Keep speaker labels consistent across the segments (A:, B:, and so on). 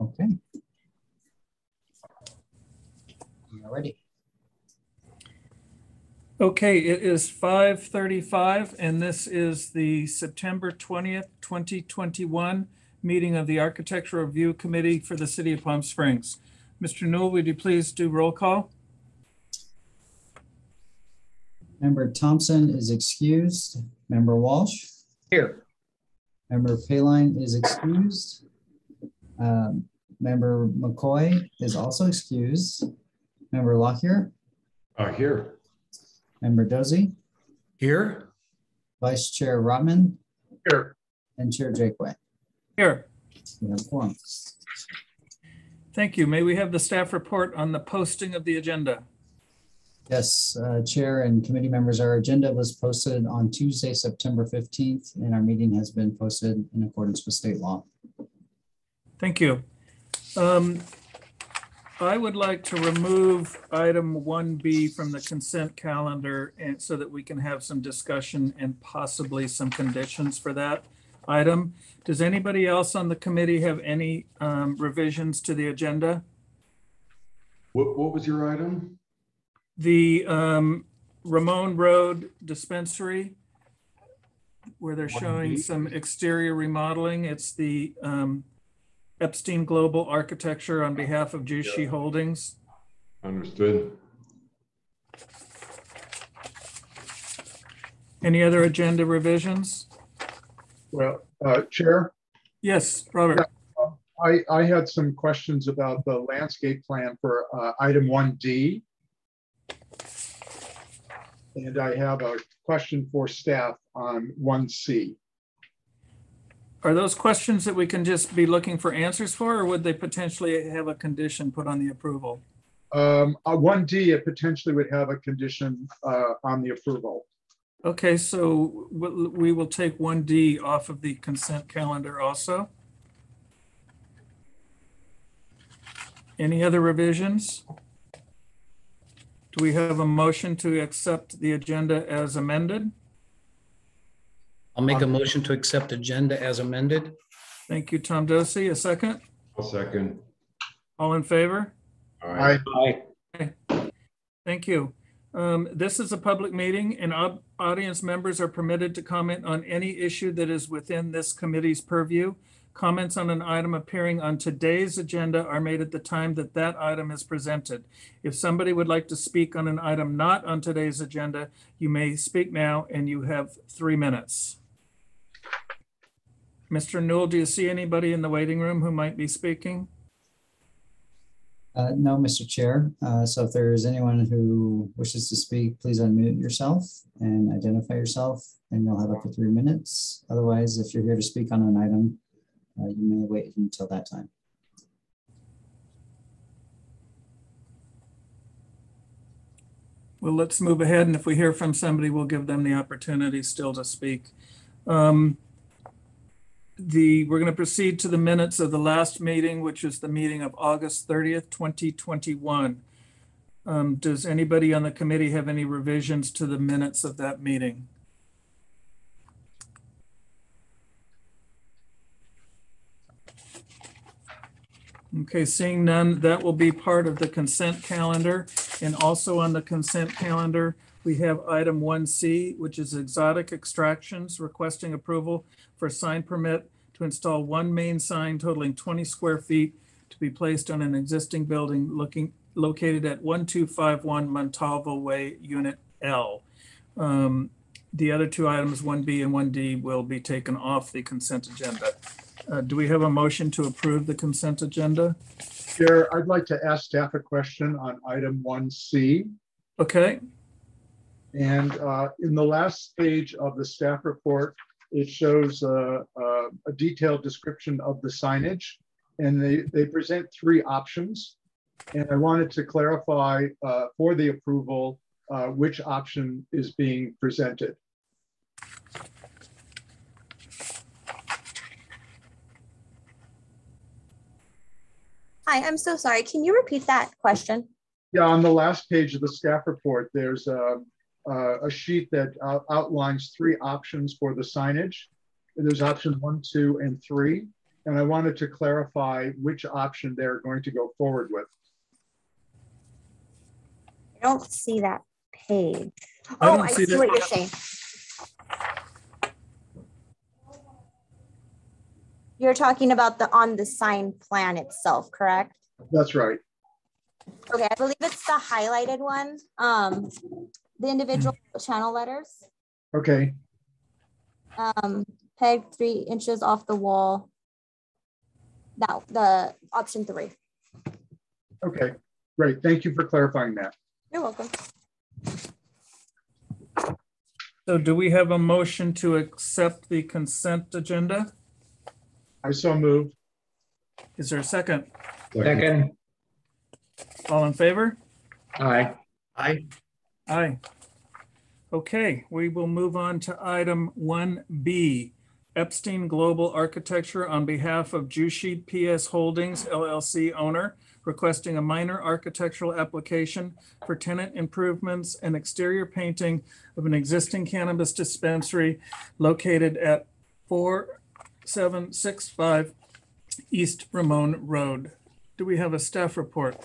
A: Okay. We are ready.
B: Okay, it is 5:35, and this is the September 20th, 2021 meeting of the Architectural Review Committee for the City of Palm Springs. Mr. Newell, would you please do roll call?
A: Member Thompson is excused. Member Walsh?
C: Here.
A: Member Paline is excused. Member McCoy is also excused. Member Lockyer?
D: Here.
A: Member Dozie?
C: Here.
A: Vice Chair Rotman?
C: Here.
A: And Chair Jakeway.
B: Here.
A: We have a quorum.
B: Thank you. May we have the staff report on the posting of the agenda?
A: Yes, Chair and committee members, our agenda was posted on Tuesday, September 15th, and our meeting has been posted in accordance with state law.
B: Thank you. I would like to remove item 1B from the consent calendar and so that we can have some discussion and possibly some conditions for that item. Does anybody else on the committee have any revisions to the agenda?
D: What was your item?
B: The Ramon Road dispensary, where they're showing some exterior remodeling. It's the Epstein Global Architecture on behalf of Jushi Holdings.
D: Understood.
B: Any other agenda revisions?
E: Well, Chair?
B: Yes, Robert.
E: I had some questions about the landscape plan for item 1D. And I have a question for staff on 1C.
B: Are those questions that we can just be looking for answers for, or would they potentially have a condition put on the approval?
E: 1D, it potentially would have a condition on the approval.
B: Okay, so we will take 1D off of the consent calendar also. Any other revisions? Do we have a motion to accept the agenda as amended?
C: I'll make a motion to accept agenda as amended.
B: Thank you, Tom Dorsey. A second?
D: I'll second.
B: All in favor?
D: All right.
C: Aye.
B: Thank you. This is a public meeting and audience members are permitted to comment on any issue that is within this committee's purview. Comments on an item appearing on today's agenda are made at the time that that item is presented. If somebody would like to speak on an item not on today's agenda, you may speak now and you have 3 minutes. Mr. Newell, do you see anybody in the waiting room who might be speaking?
A: No, Mr. Chair. So if there is anyone who wishes to speak, please unmute yourself and identify yourself, and you'll have up to 3 minutes. Otherwise, if you're here to speak on an item, you may wait until that time.
B: Well, let's move ahead, and if we hear from somebody, we'll give them the opportunity still to speak. We're going to proceed to the minutes of the last meeting, which is the meeting of August 30th, 2021. Does anybody on the committee have any revisions to the minutes of that meeting? Okay, seeing none, that will be part of the consent calendar. And also on the consent calendar, we have item 1C, which is Exotic Extractions requesting approval for sign permit to install one main sign totaling 20 square feet to be placed on an existing building located at 1251 Montalvo Way, Unit L. The other two items, 1B and 1D, will be taken off the consent agenda. Do we have a motion to approve the consent agenda?
E: Chair, I'd like to ask staff a question on item 1C.
B: Okay.
E: And in the last page of the staff report, it shows a detailed description of the signage, and they present 3 options. And I wanted to clarify for the approval which option is being presented.
F: Hi, I'm so sorry. Can you repeat that question?
E: Yeah, on the last page of the staff report, there's a sheet that outlines 3 options for the signage. There's option 1, 2, and 3. And I wanted to clarify which option they're going to go forward with.
F: I don't see that page.
B: I
F: Oh,
B: don't
F: I
B: see
F: see
B: that.
F: what you're saying. You're talking about the on the sign plan itself, correct?
E: That's right.
F: Okay, I believe it's the highlighted one. The individual channel letters.
E: Okay.
F: Peg 3 inches off the wall. Now the option 3.
E: Okay. Great. Thank you for clarifying that.
F: You're welcome.
B: So do we have a motion to accept the consent agenda?
E: I so moved.
B: Is there a second?
C: Second.
B: All in favor?
C: Aye. Aye.
B: Aye. Okay, we will move on to item 1B. Epstein Global Architecture on behalf of Jushi PS Holdings LLC owner requesting a minor architectural application for tenant improvements and exterior painting of an existing cannabis dispensary located at 4765 East Ramon Road. Do we have a staff report?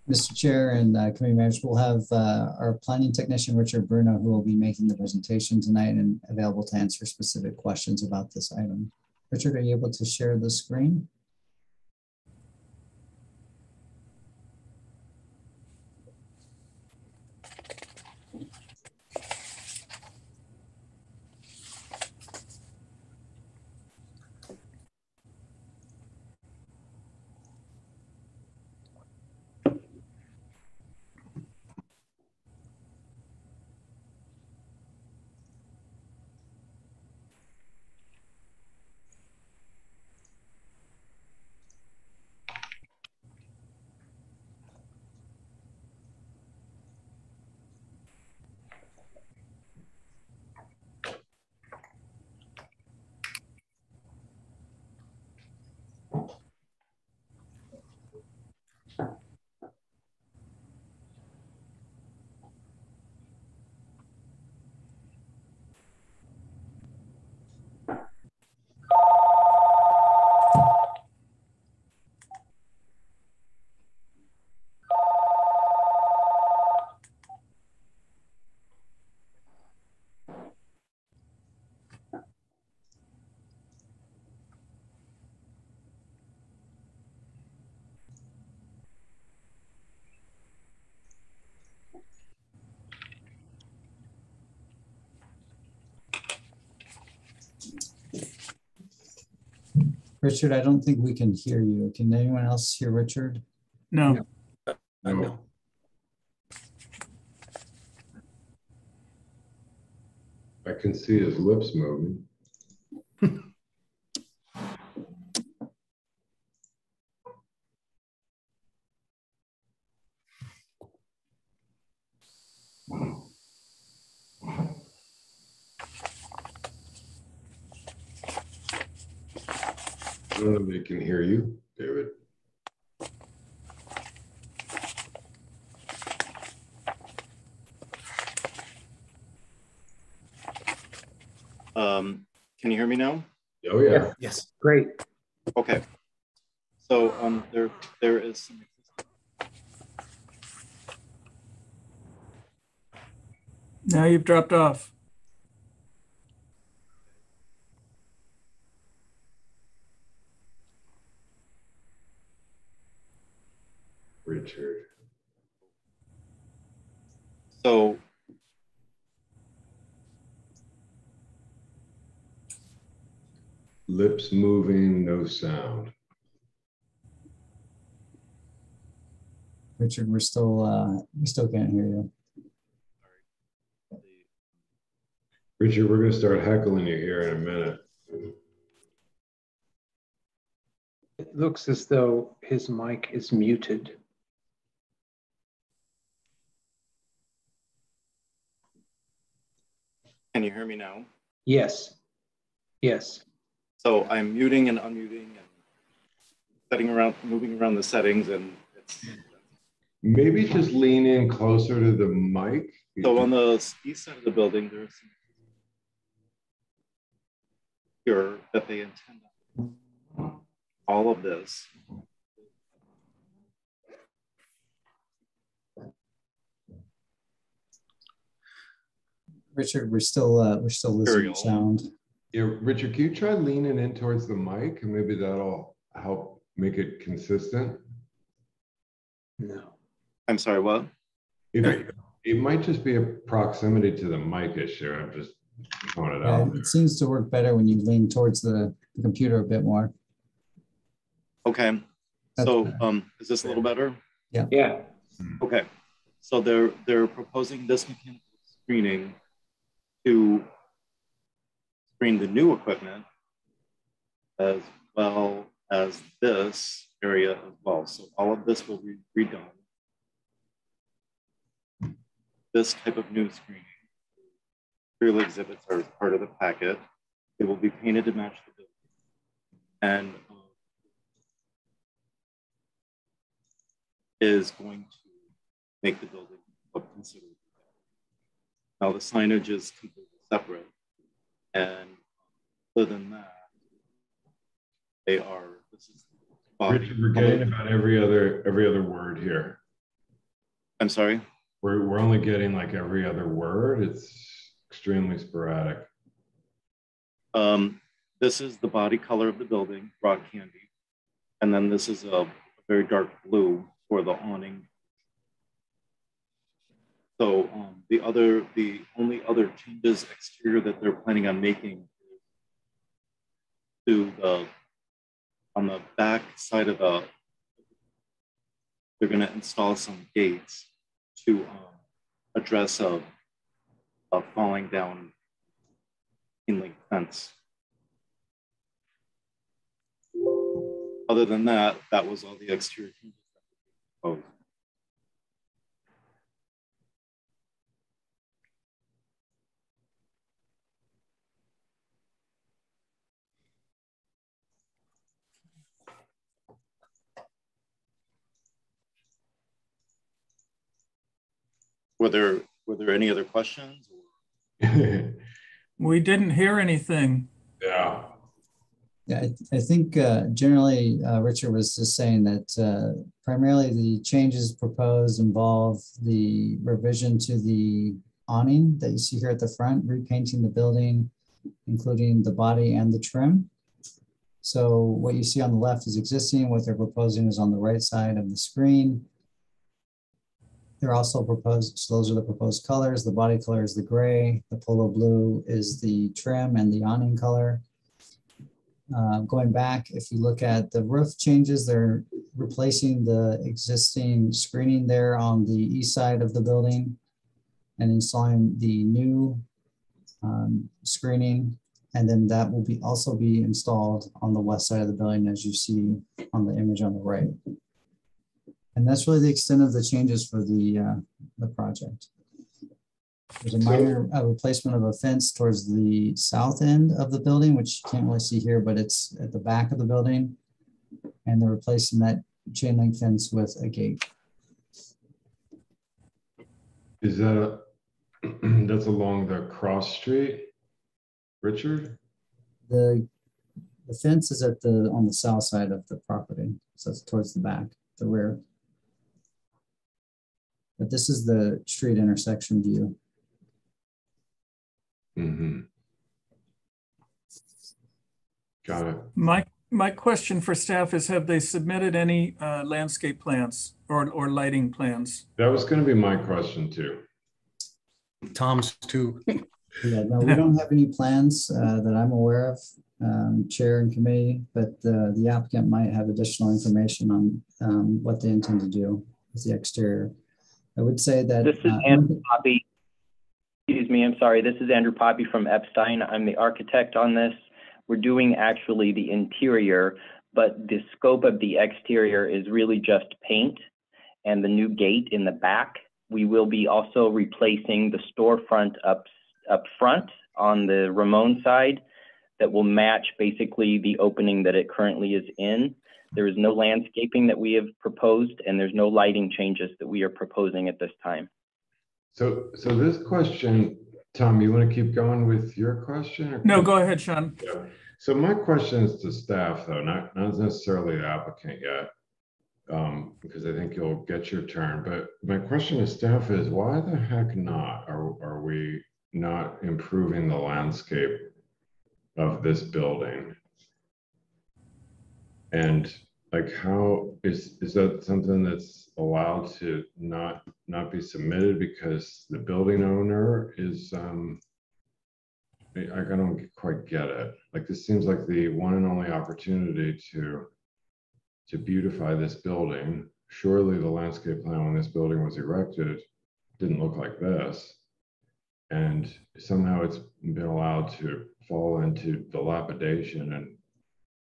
A: Mr. Chair and committee members, we'll have our planning technician, Richard Bruno, who will be making the presentation tonight and available to answer specific questions about this item. Richard, are you able to share the screen? Richard, I don't think we can hear you. Can anyone else hear Richard?
B: No.
D: No. I can see his lips moving. I don't know if they can hear you, David.
G: Can you hear me now?
D: Oh, yeah.
C: Yes. Great.
G: Okay. So there is some
B: Now you've dropped off.
D: Richard.
G: so
D: Lips moving, no sound.
A: Richard, we still can't hear you.
D: Richard, we're gonna start heckling you here in a minute.
H: It looks as though his mic is muted.
G: Can you hear me now?
H: Yes. Yes.
G: So I'm muting and unmuting and moving around the settings, and it's
D: Maybe just lean in closer to the mic.
G: so on the east side of the building, there's some here that they intend on. All of this.
A: Richard, we're still losing
G: Material.
D: Um,
A: sound.
D: Yeah, Richard, can you try leaning in towards the mic and maybe that'll help make it consistent?
H: No.
G: I'm sorry, what?
D: It might just be a proximity to the mic issue. I'm just throwing it
A: Yeah,
D: out.
A: it seems to work better when you lean towards the computer a bit more.
G: Okay.
A: That's
G: So
A: better.
G: is this a little better?
H: Yeah.
G: Okay. So they're proposing this mechanical screening to screen the new equipment as well as this area as well. So all of this will be redone. This type of new screening. Material exhibits are part of the packet. They will be painted to match the building. And is going to make the building look considerably better. Now the signage is completely separate. And other than that, this is
D: Richard, we're getting about every other word here.
G: I'm sorry?
D: We're only getting like every other word. It's extremely sporadic.
G: This is the body color of the building, rock candy. And then this is a very dark blue for the awning. So the only other changes exterior that they're planning on making on the back side of they're going to install some gates to address a falling down chain link fence. Other than that, that was all the exterior changes that were proposed. Were there any other questions?
B: We didn't hear anything.
D: Yeah.
A: Yeah, I think generally Richard was just saying that primarily the changes proposed involve the revision to the awning that you see here at the front, repainting the building, including the body and the trim. So what you see on the left is existing. What they're proposing is on the right side of the screen. They're also proposed, so those are the proposed colors. The body color is the gray, the polo blue is the trim and the awning color. Going back, if you look at the roof changes, they're replacing the existing screening there on the east side of the building and installing the new screening. And then that will also be installed on the west side of the building, as you see on the image on the right. And that's really the extent of the changes for the project. There's a minor replacement of a fence towards the south end of the building, which you can't really see here, but it's at the back of the building. And they're replacing that chain link fence with a gate.
D: Is that that's along the cross street, Richard?
A: The fence is on the south side of the property, so it's towards the back, the rear. But this is the street intersection view.
D: Mm-hmm. Got it.
B: My question for staff is, have they submitted any landscape plans or lighting plans?
D: That was going to be my question too.
C: Tom's too.
A: Yeah, no, we don't have any plans that I'm aware of, chair and committee, but the applicant might have additional information on what they intend to do. with the exterior. I would say that
I: This is Andrew Poppy. Excuse me, I'm sorry. This is Andrew Poppy from Epstein. I'm the architect on this. We're doing actually the interior, but the scope of the exterior is really just paint and the new gate in the back. We will be also replacing the storefront up front on the Ramon side that will match basically the opening that it currently is in. There is no landscaping that we have proposed, and there's no lighting changes that we are proposing at this time.
D: So this question, Tom, you want to keep going with your question? Or
B: No, go ahead, Sean.
D: Yeah. So my question is to staff, though, not necessarily the applicant yet, because I think you'll get your turn. But my question to staff is, why the heck not? Are we not improving the landscape of this building? And like, how is that something that's allowed to not be submitted because the building owner is I don't quite get it. Like, this seems like the one and only opportunity to beautify this building. Surely the landscape plan when this building was erected didn't look like this, and somehow it's been allowed to fall into dilapidation. And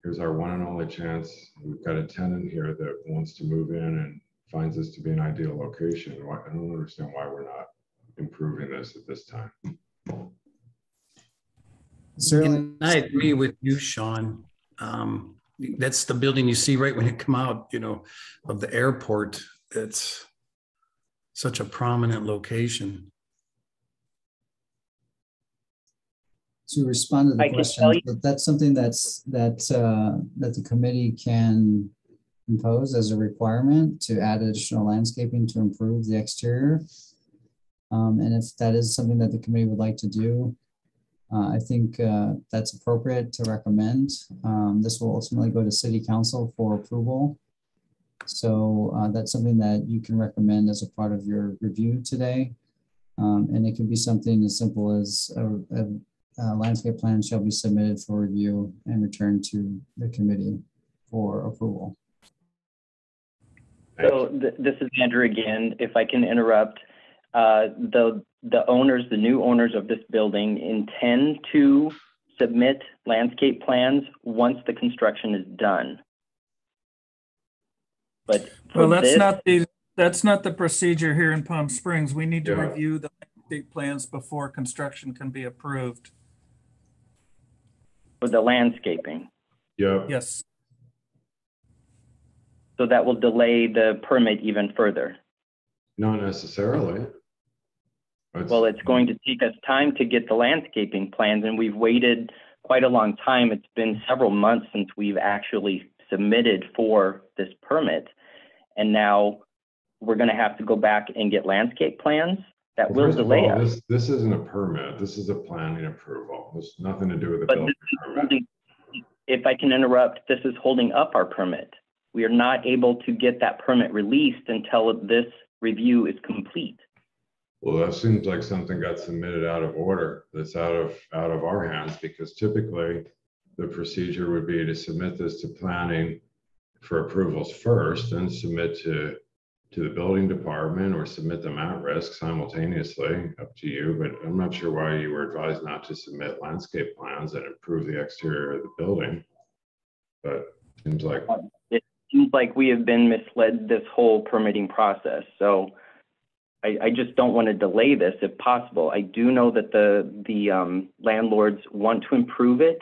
D: here's our one and only chance. We've got a tenant here that wants to move in and finds this to be an ideal location. I don't understand why we're not improving this at this time.
A: Certainly.
C: And I agree with you, Sean. That's the building you see right when you come out, you know, of the airport. It's such a prominent location.
A: To respond to the question, that's something that the committee can impose as a requirement to add additional landscaping to improve the exterior. And if that is something that the committee would like to do, I think that's appropriate to recommend. This will ultimately go to City Council for approval. So that's something that you can recommend as a part of your review today. And it can be something as simple as a landscape plan shall be submitted for review and returned to the committee for approval.
I: So this is Andrew again. If I can interrupt, the new owners of this building intend to submit landscape plans once the construction is done. But
B: well, that's not the procedure here in Palm Springs. We need to review the landscape plans before construction can be approved.
I: For the landscaping.
D: Yeah.
B: Yes.
I: So that will delay the permit even further.
D: Not necessarily.
I: Well, it's going to take us time to get the landscaping plans, and we've waited quite a long time. It's been several months since we've actually submitted for this permit. And now we're going to have to go back and get landscape plans. That will delay us.
D: This isn't a permit. This is a planning approval. There's nothing to do with the building permit.
I: If I can interrupt, this is holding up our permit. We are not able to get that permit released until this review is complete.
D: Well, that seems like something got submitted out of order. That's out of our hands, because typically the procedure would be to submit this to planning for approvals first, and submit to the building department, or submit them at risk simultaneously, up to you. But I'm not sure why you were advised not to submit landscape plans that improve the exterior of the building. But it
I: seems like we have been misled this whole permitting process. So I just don't want to delay this if possible. I do know that the landlords want to improve it.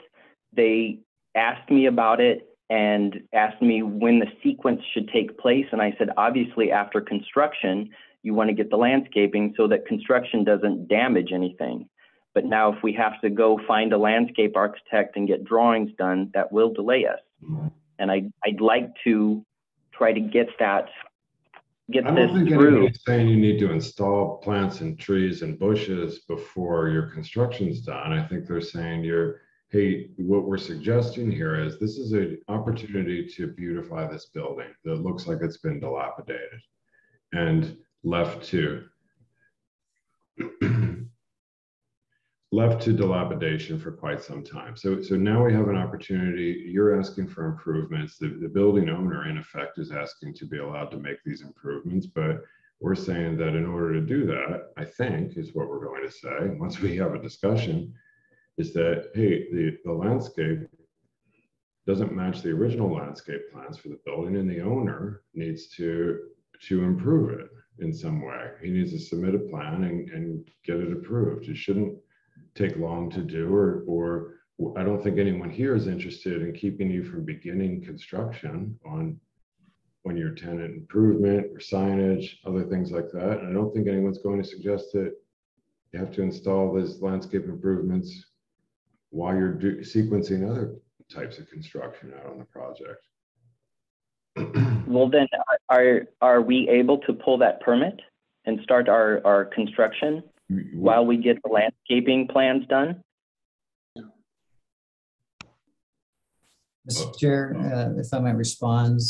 I: They asked me about it and asked me when the sequence should take place. And I said, obviously after construction, you want to get the landscaping so that construction doesn't damage anything. But now if we have to go find a landscape architect and get drawings done, that will delay us. And I'd like to try to get this through.
D: I don't think anybody's saying you need to install plants and trees and bushes before your construction's done. I think they're saying hey, what we're suggesting here is this is an opportunity to beautify this building that looks like it's been dilapidated and left to left to dilapidation for quite some time. So now we have an opportunity. You're asking for improvements. The building owner, in effect, is asking to be allowed to make these improvements, but we're saying that in order to do that, I think is what we're going to say once we have a discussion, is that, hey, the landscape doesn't match the original landscape plans for the building, and the owner needs to improve it in some way. He needs to submit a plan and get it approved. It shouldn't take long to do, or I don't think anyone here is interested in keeping you from beginning construction on your tenant improvement or signage, other things like that. And I don't think anyone's going to suggest that you have to install these landscape improvements while you're sequencing other types of construction out on the project.
I: Well, then are we able to pull that permit and start our construction while we get the landscaping plans done?
A: Mr. Chair, if I might respond,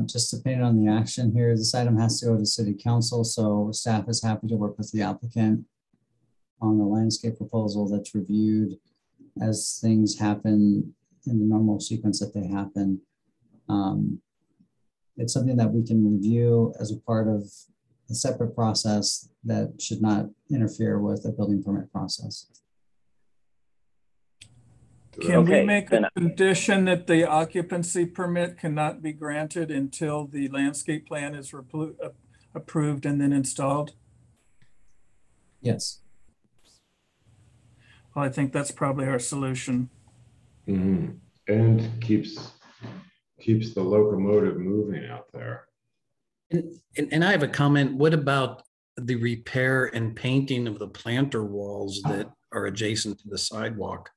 A: just depending on the action here, this item has to go to City Council, so staff is happy to work with the applicant on the landscape proposal that's reviewed as things happen in the normal sequence that they happen. It's something that we can review as a part of a separate process that should not interfere with a building permit process.
B: Can we make a condition that the occupancy permit cannot be granted until the landscape plan is approved and then installed?
A: Yes.
B: Well, I think that's probably our solution.
D: Mm-hmm. And keeps the locomotive moving out there.
C: And I have a comment. What about the repair and painting of the planter walls that are adjacent to the sidewalk?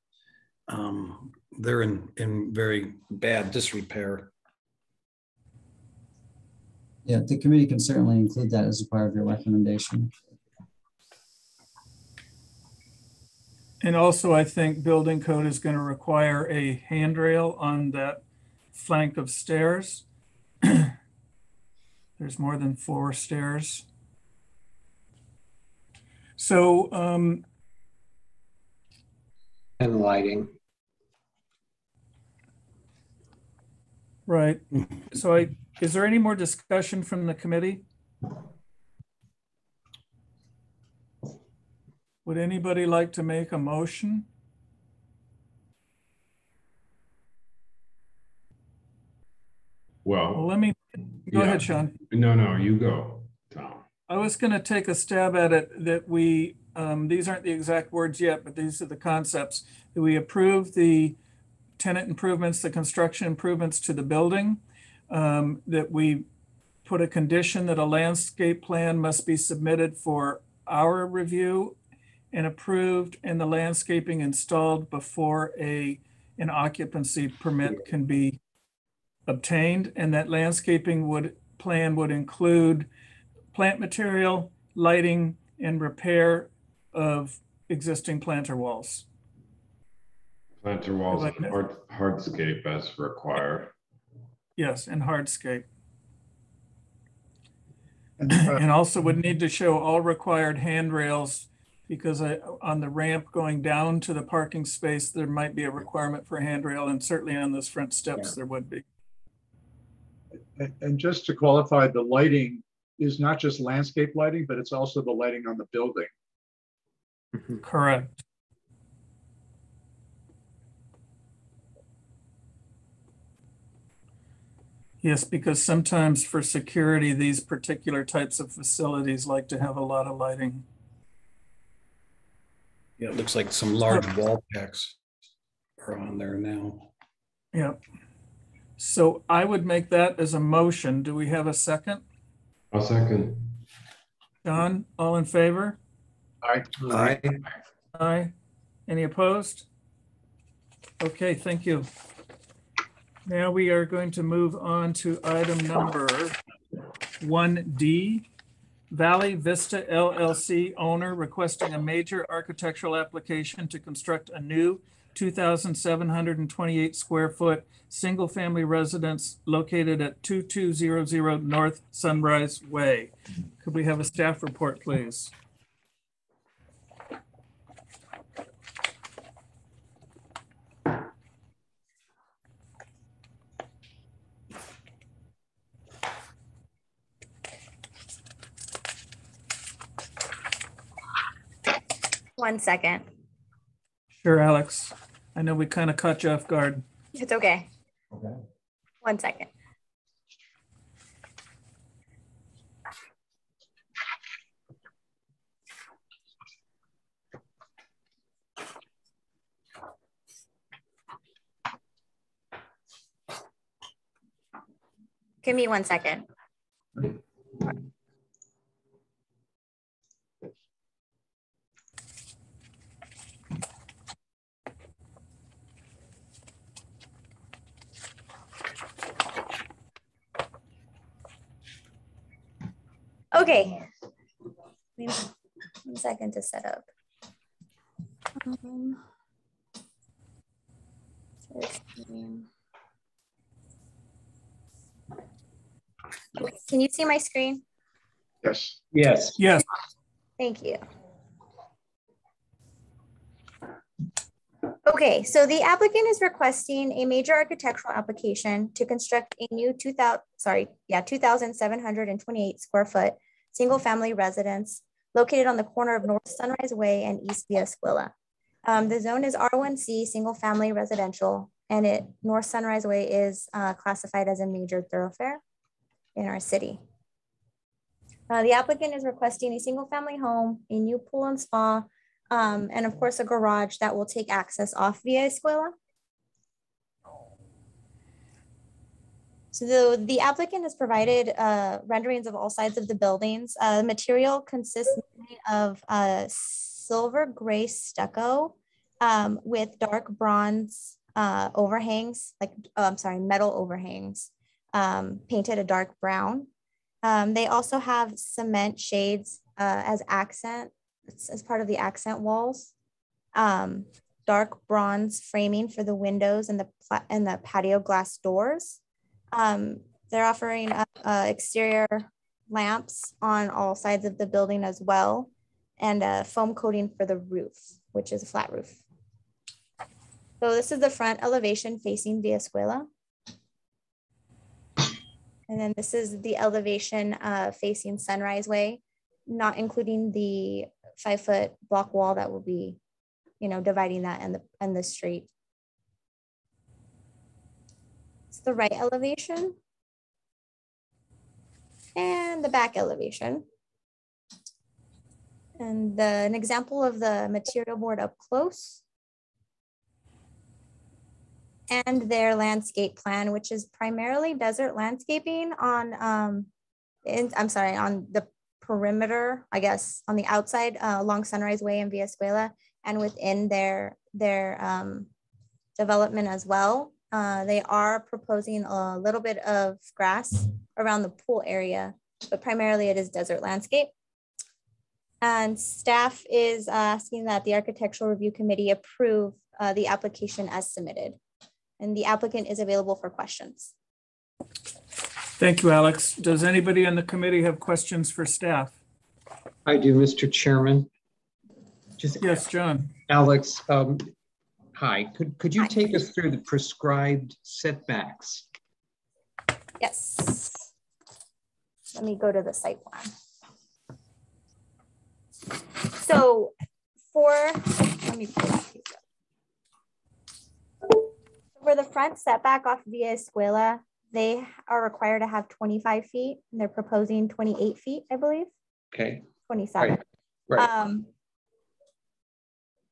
C: They're in very bad disrepair.
A: Yeah, the committee can certainly include that as a part of your recommendation.
B: And also, I think building code is going to require a handrail on that flank of stairs. There's more than 4 stairs. So,
H: And lighting.
B: right. So is there any more discussion from the committee? Would anybody like to make a motion? Well, let me, go ahead, Sean.
D: No, you go, Tom.
B: I was going to take a stab at it that we, these aren't the exact words yet, but these are the concepts, that we approve the tenant improvements, the construction improvements to the building, that we put a condition that a landscape plan must be submitted for our review and approved, and the landscaping installed before an occupancy permit can be obtained, and that landscaping plan would include plant material, lighting, and repair of existing planter walls.
D: Planter walls and hardscape as required.
B: Yes, and hardscape. And also would need to show all required handrails, because on the ramp going down to the parking space, there might be a requirement for handrail, and certainly on those front steps there would be.
E: And just to qualify, the lighting is not just landscape lighting, but it's also the lighting on the building.
B: Correct. Yes, because sometimes for security, these particular types of facilities like to have a lot of lighting.
C: Yeah, it looks like some large wall packs are on there now.
B: Yep. So I would make that as a motion. Do we have a second?
D: I'll second.
B: John, all in favor?
E: Aye.
C: Aye.
B: Aye. Any opposed? Okay, thank you. Now we are going to move on to item number 1D. Valley Vista LLC owner requesting a major architectural application to construct a new 2,728 square foot single-family residence located at 2200 North Sunrise Way. Could we have a staff report, please?
F: 1 second.
B: Sure, Alex. I know we kind of caught you off guard.
F: It's okay.
A: Okay.
F: 1 second. Give me 1 second. Okay. 1 second to set up. Can you see my screen?
E: Yes.
H: Yes.
B: Yes.
F: Thank you. Okay, so the applicant is requesting a major architectural application to construct a new 2,728 square foot single family residence located on the corner of North Sunrise Way and East Via Escuela. The zone is R1C single family residential, and North Sunrise Way is classified as a major thoroughfare in our city. The applicant is requesting a single family home, a new pool and spa, and of course a garage that will take access off Via Escuela. So the applicant has provided renderings of all sides of the buildings. The material consists of silver gray stucco with dark bronze overhangs, metal overhangs, painted a dark brown. They also have cement shades as accent, as part of the accent walls. Dark bronze framing for the windows and the patio glass doors. They're offering exterior lamps on all sides of the building as well, and a foam coating for the roof, which is a flat roof. So this is the front elevation facing Via Escuela. And then this is the elevation facing Sunrise Way, not including the 5-foot block wall that will be, dividing that and the street. It's the right elevation and the back elevation. And an example of the material board up close. And their landscape plan, which is primarily desert landscaping on, on the perimeter, I guess, on the outside along Sunrise Way and Via Escuela, and within their development as well. They are proposing a little bit of grass around the pool area, but primarily it is desert landscape. And staff is asking that the Architectural Review Committee approve the application as submitted. And the applicant is available for questions.
B: Thank you, Alex. Does anybody on the committee have questions for staff?
H: I do, Mr. Chairman.
B: Yes, John.
H: Alex, hi. Could you take us through the prescribed setbacks?
F: Yes. Let me go to the site plan. So let me pull that piece up. For the front setback off Via Escuela, they are required to have 25 feet, and they're proposing 28 feet, I believe.
H: Okay.
F: 27.
H: Right.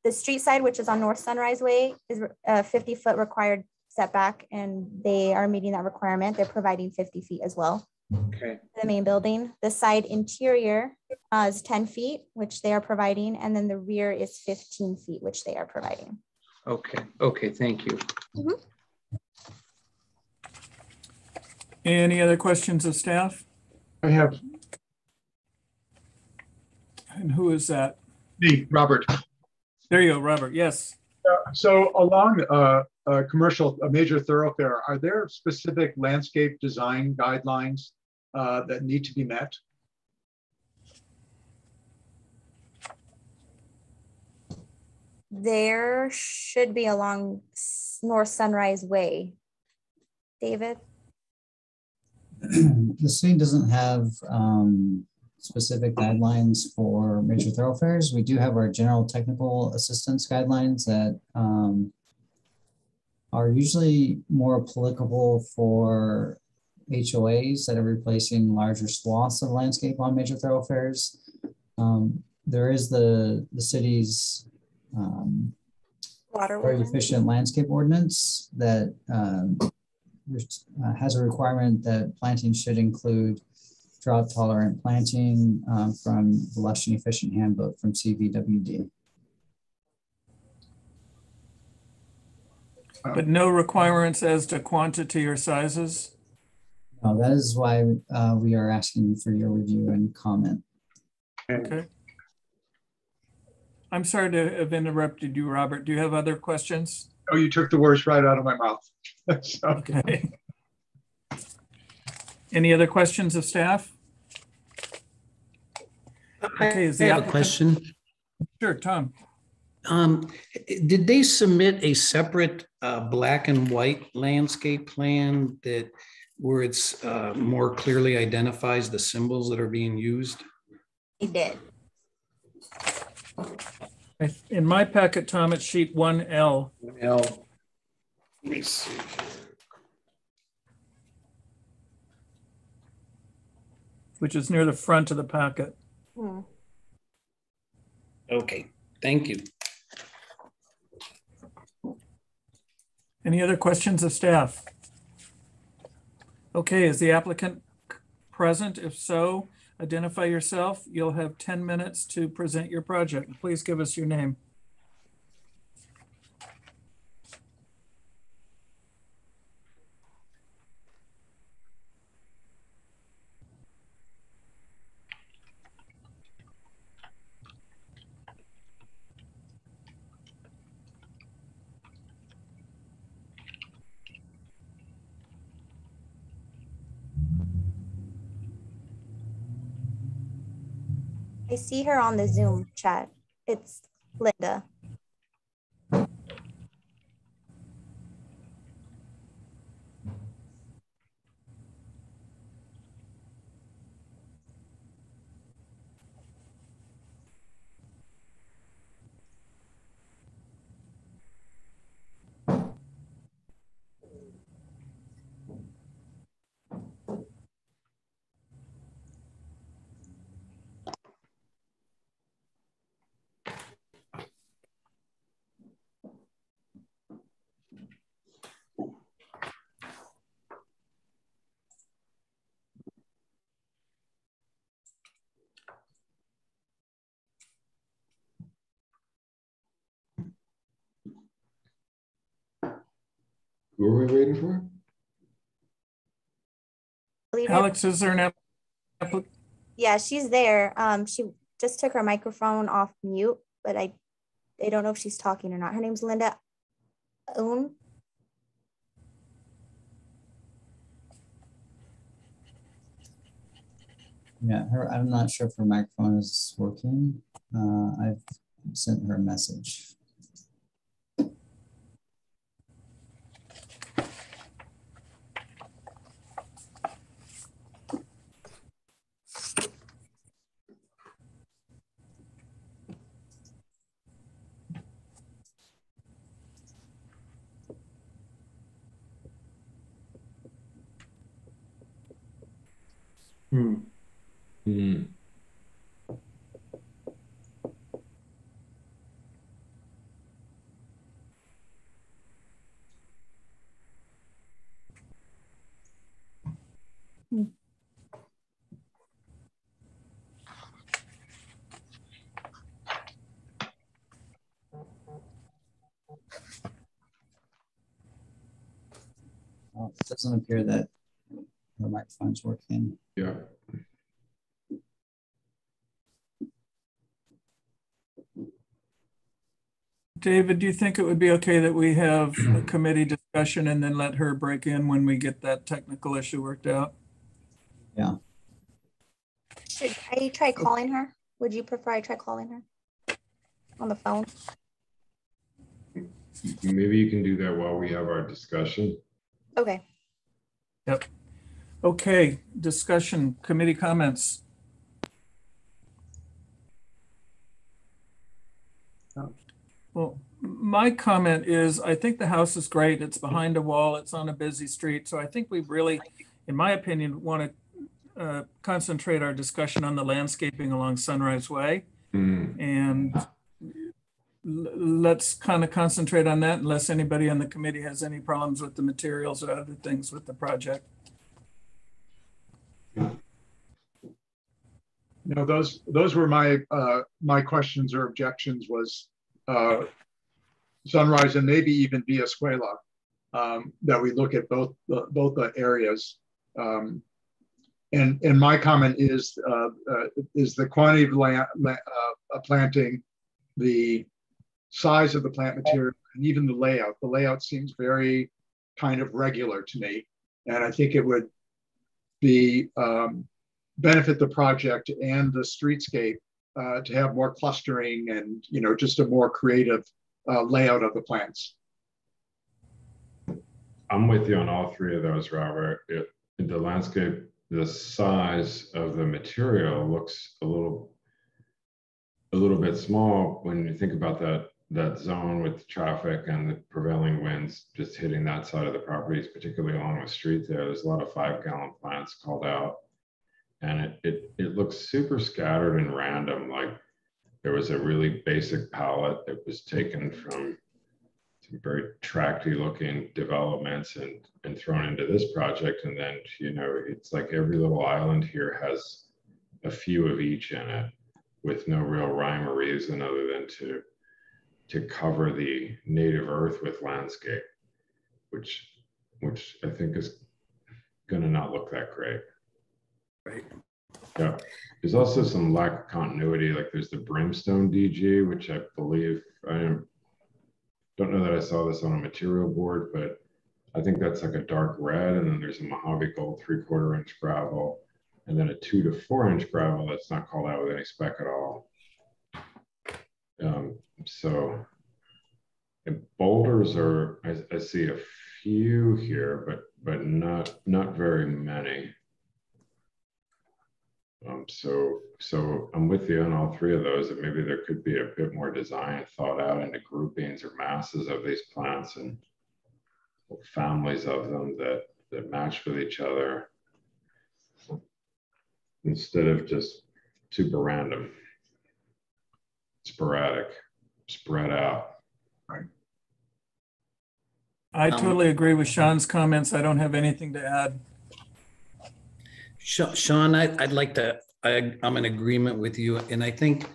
F: The street side, which is on North Sunrise Way, is a 50-foot required setback, and they are meeting that requirement. They're providing 50 feet as well.
H: Okay.
F: The main building. The side interior is 10 feet, which they are providing, and then the rear is 15 feet, which they are providing.
H: Okay. Okay. Thank you.
F: Mm-hmm.
B: Any other questions of staff?
E: I have
B: And who is that?
E: me, Robert.
B: There you go, Robert. Yes.
E: So along a major thoroughfare, are there specific landscape design guidelines that need to be met?
F: There should be along North Sunrise Way. David?
A: The city doesn't have specific guidelines for major thoroughfares. We do have our general technical assistance guidelines that are usually more applicable for HOAs that are replacing larger swaths of landscape on major thoroughfares. There is the city's
F: Water
A: very
F: ordinance.
A: efficient landscape ordinance that has a requirement that planting should include drought tolerant planting from the Lush and Efficient Handbook from CVWD.
B: But no requirements as to quantity or sizes?
A: No, that is why we are asking for your review and comment.
B: Okay. I'm sorry to have interrupted you, Robert. Do you have other questions?
E: Oh, you took the words right out of my mouth. So,
B: Okay. Any other questions of staff? Okay, is
C: I
B: the
C: have a
B: applicant-
C: question.
B: Sure, Tom.
C: Did they submit a separate black and white landscape plan that where it's more clearly identifies the symbols that are being used?
F: He did.
B: In my packet, Tom, it's sheet 1L.
C: Let me see.
B: Which is near the front of the packet.
F: Hmm.
C: Okay, thank you.
B: Any other questions of staff? Okay, is the applicant present? If so, identify yourself. You'll have 10 minutes to present your project. Please give us your name.
F: I see her on the Zoom chat. It's Linda.
D: Who are we waiting for?
B: Alex, is there an applicant?
F: Yeah, she's there. She just took her microphone off mute, but I don't know if she's talking or not. Her name's Linda Oon.
A: Yeah, I'm not sure if her microphone is working. I've sent her a message. Well, it doesn't appear that the microphone's working.
D: Yeah.
B: David, do you think it would be okay that we have a committee discussion and then let her break in when we get that technical issue worked out?
A: Yeah.
F: Should I try calling her? Would you prefer I try calling her on the phone?
D: Maybe you can do that while we have our discussion.
F: Okay.
B: Yep. Okay, discussion, committee comments. Well, my comment is, I think the house is great. It's behind a wall. It's on a busy street. So I think we really, in my opinion, want to concentrate our discussion on the landscaping along Sunrise Way. And let's kind of concentrate on that unless anybody on the committee has any problems with the materials or other things with the project.
E: No, those were my my questions or objections was Sunrise and maybe even Via Escuela, that we look at both the areas. And my comment is the quantity of planting, the size of the plant material, and even the layout. The layout seems very kind of regular to me, and I think it would be benefit the project and the streetscape to have more clustering and just a more creative layout of the plants.
D: I'm with you on all three of those, Robert. The landscape, the size of the material looks a little bit small when you think about that zone with traffic and the prevailing winds just hitting that side of the properties, particularly along the street there. There's a lot of 5-gallon plants called out. And it looks super scattered and random, like there was a really basic palette that was taken from some very tracty looking developments and thrown into this project. And then, it's like every little island here has a few of each in it with no real rhyme or reason other than to cover the native earth with landscape, which I think is going to not look that great.
C: Right.
D: Yeah. There's also some lack of continuity. Like there's the brimstone DG, which I believe, I don't know that I saw this on a material board, but I think that's like a dark red. And then there's a Mojave Gold 3/4 inch gravel, and then a 2 to 4 inch gravel that's not called out with any spec at all. So boulders are, I see a few here, but not very many. So I'm with you on all three of those, that maybe there could be a bit more design thought out into groupings or masses of these plants and families of them that match with each other instead of just super random, sporadic, spread out.
E: Right.
B: I totally agree with Sean's comments. I don't have anything to add.
C: Sean, I'd like to, I'm in agreement with you. And I think,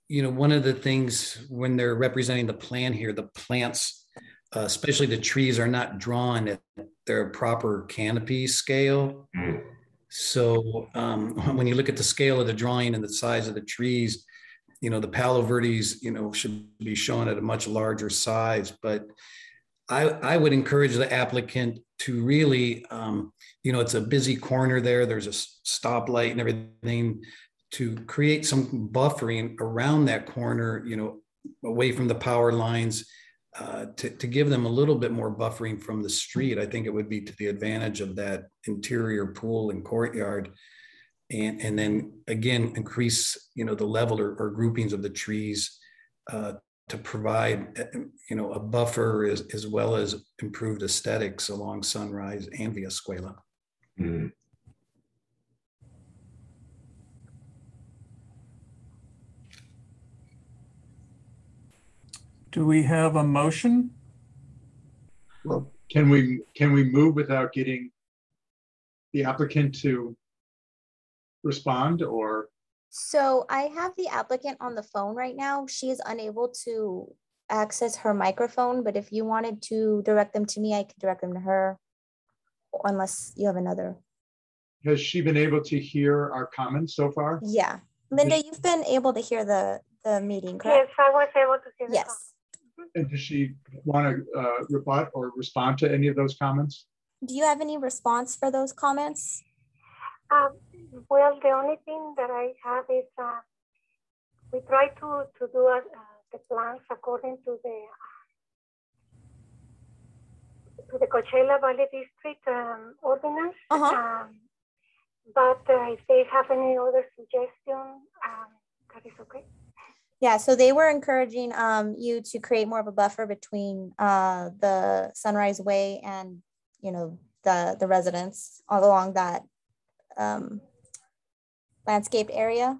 C: one of the things when they're representing the plan here, the plants, especially the trees, are not drawn at their proper canopy scale.
D: Mm.
C: So when you look at the scale of the drawing and the size of the trees, the Palo Verdes, should be shown at a much larger size. But I would encourage the applicant to really, it's a busy corner there. There's a stoplight and everything, to create some buffering around that corner, away from the power lines, to give them a little bit more buffering from the street. I think it would be to the advantage of that interior pool and courtyard. And then again, increase, the level or groupings of the trees, to provide, a buffer as well as improved aesthetics along Sunrise and Via Escuela.
D: Mm.
B: Do we have a motion?
E: Well, can we move without getting the applicant to respond, or?
F: So I have the applicant on the phone right now. She is unable to access her microphone, but if you wanted to direct them to me, I could direct them to her, unless you have another.
E: Has she been able to hear our comments so far?
F: Yeah. Linda, you've been able to hear the meeting, correct?
J: Yes, I was able to hear the
F: Yes.
E: And does she want to rebut or respond to any of those comments?
F: Do you have any response for those comments?
J: Well, the only thing that I have is we try to do the plans according to the Coachella Valley District ordinance. But if they have any other suggestion, that is okay.
F: Yeah, so they were encouraging you to create more of a buffer between the Sunrise Way and, you know, the residents all along that landscaped area.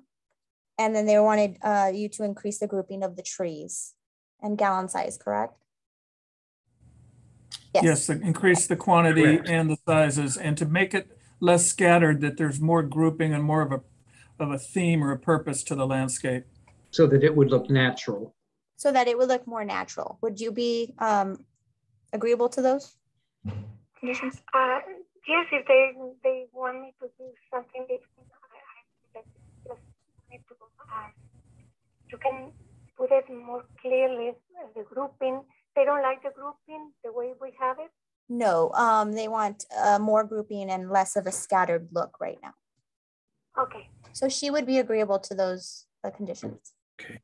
F: And then they wanted you to increase the grouping of the trees and gallon size, correct?
B: Yes, increase the quantity
C: Correct.
B: and the sizes, and to make it less scattered, that there's more grouping and more of a theme or a purpose to the landscape.
H: So that it would look natural.
F: So that it would look more natural. Would you be agreeable to those conditions?
J: Yes, if they want me to do something different, I just need to, you can put it more clearly, the grouping. They don't like the grouping the way we have it.
F: No, they want more grouping and less of a scattered look right now.
J: Okay.
F: So she would be agreeable to those conditions.
C: Okay.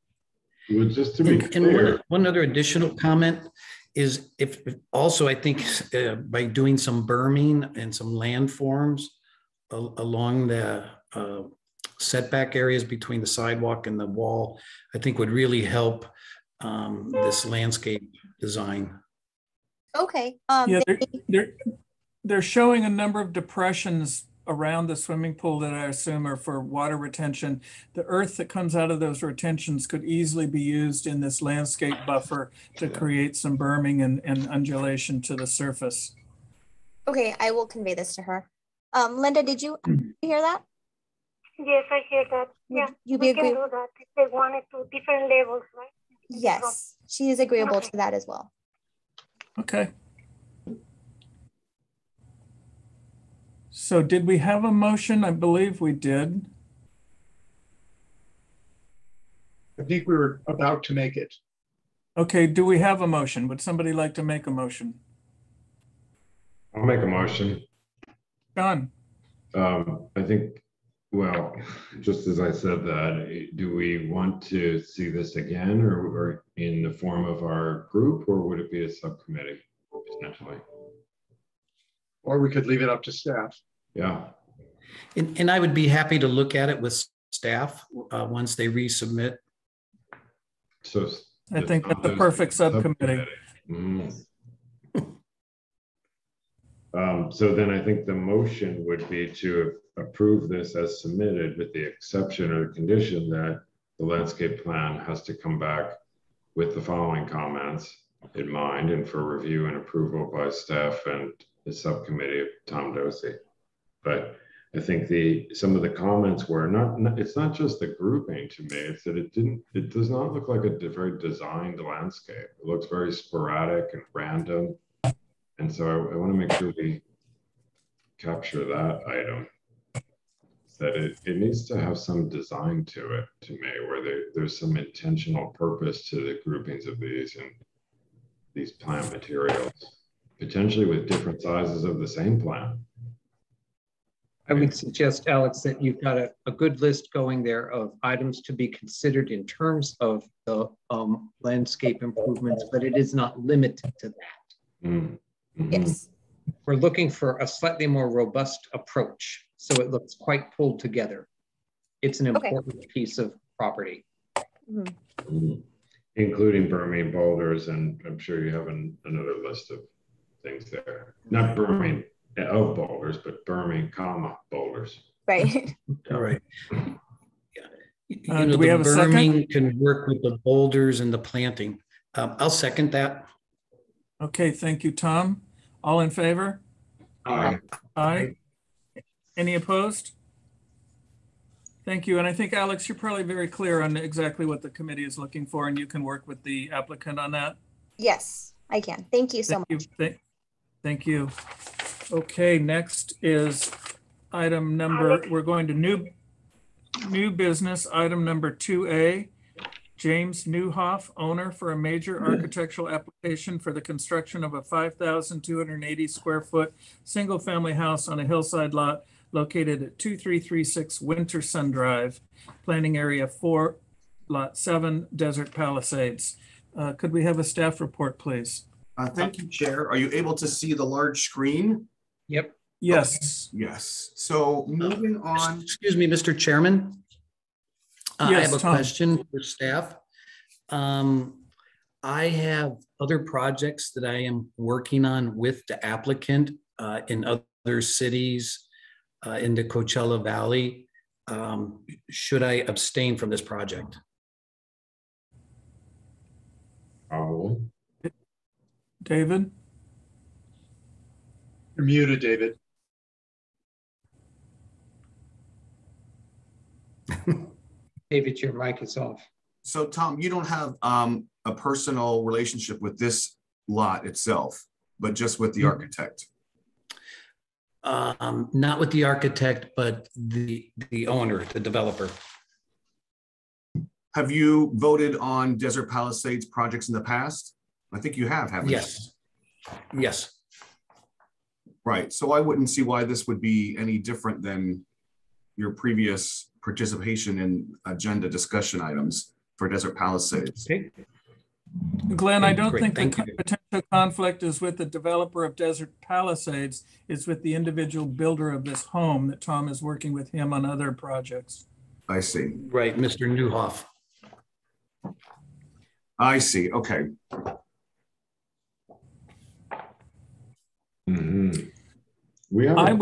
D: Well, just to be
C: And
D: clear,
C: one other additional comment is if also, I think by doing some berming and some landforms along the setback areas between the sidewalk and the wall, I think would really help this landscape design.
F: Okay.
B: Yeah, they're showing a number of depressions around the swimming pool that I assume are for water retention. The earth that comes out of those retentions could easily be used in this landscape buffer to create some berming and undulation to the surface.
F: Okay, I will convey this to her. Linda, did you hear that?
J: Yes, I hear that.
F: Would you
J: we
F: be
J: can
F: agreeable?
J: do that if they want it to different levels, right?
F: Yes, she is agreeable to that as well.
B: Okay. So did we have a motion? I believe we did.
E: I think we were about to make it.
B: Okay, do we have a motion? Would somebody like to make a motion?
D: I'll make a motion.
B: John?
D: I think, well, just as I said that, do we want to see this again or in the form of our group, or would it be a subcommittee potentially?
E: Or we could leave it up to staff.
D: Yeah.
C: And I would be happy to look at it with staff once they resubmit.
D: So
B: I think that's the perfect subcommittee.
D: So then I think the motion would be to approve this as submitted with the exception or the condition that the landscape plan has to come back with the following comments in mind and for review and approval by staff and the subcommittee of Tom Dosey. But I think some of the comments were it's not just the grouping to me, it's that it does not look like a very designed landscape. It looks very sporadic and random. And so I want to make sure we capture that item, that it needs to have some design to it, to me, where there's some intentional purpose to the groupings of these and these plant materials, potentially with different sizes of the same plant.
H: I would suggest, Alex, that you've got a good list going there of items to be considered in terms of the landscape improvements, but it is not limited to that.
D: Mm-hmm.
F: Yes.
H: We're looking for a slightly more robust approach, so it looks quite pulled together. It's an important piece of property.
D: Mm-hmm. Including berming boulders, and I'm sure you have another list of things there. Not berming of boulders, but berming, boulders.
F: Right.
C: All right.
B: Do we have a second?
C: Berming can work with the boulders and the planting. I'll second that.
B: Okay, thank you, Tom. All in favor?
D: Aye.
B: Aye. Any opposed? Thank you. And I think, Alex, you're probably very clear on exactly what the committee is looking for, and you can work with the applicant on that.
F: Yes, I can. Thank you so much.
B: Thank you. Okay, next is item number, we're going to new business, item number 2A. James Newhoff, owner, for a major architectural application for the construction of a 5,280 square foot single family house on a hillside lot located at 2336 Winter Sun Drive, planning area 4, lot 7, Desert Palisades. Could we have a staff report, please?
K: Thank you, Chair. Are you able to see the large screen?
H: Yep.
B: Yes.
K: Okay. Yes. So moving on.
C: Excuse me, Mr. Chairman.
B: Yes,
C: I have a
B: Tom.
C: question for staff. I have other projects that I am working on with the applicant in other cities in the Coachella Valley. Should I abstain from this project?
D: Probably.
B: David?
E: You're muted, David.
H: David, your mic is off.
K: So Tom, you don't have a personal relationship with this lot itself, but just with the architect.
C: Not with the architect, but the owner, the developer.
K: Have you voted on Desert Palisades projects in the past? I think you have, haven't you?
C: Yes. Yes.
K: Right. So I wouldn't see why this would be any different than your previous participation in agenda discussion items for Desert Palisades.
C: Okay.
B: Glenn, I don't
C: Great,
B: think
C: thank
B: the
C: you.
B: potential conflict is with the developer of Desert Palisades. It's with the individual builder of this home that Tom is working with him on other projects.
K: I see.
C: Right, Mr. Newhoff.
K: I see. Okay.
D: Mhm. We have
B: I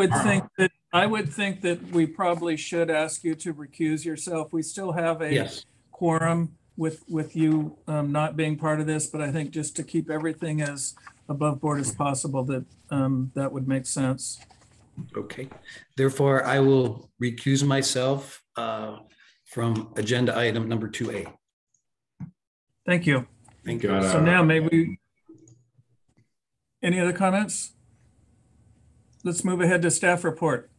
B: would think that we probably should ask you to recuse yourself. We still have a
C: Yes.
B: quorum with you not being part of this, but I think just to keep everything as above board as possible, that that would make sense.
C: Okay. Therefore, I will recuse myself from agenda item number 2A.
B: Thank you.
C: Thank you.
D: Got
B: So now maybe, any other comments? Let's move ahead to staff report.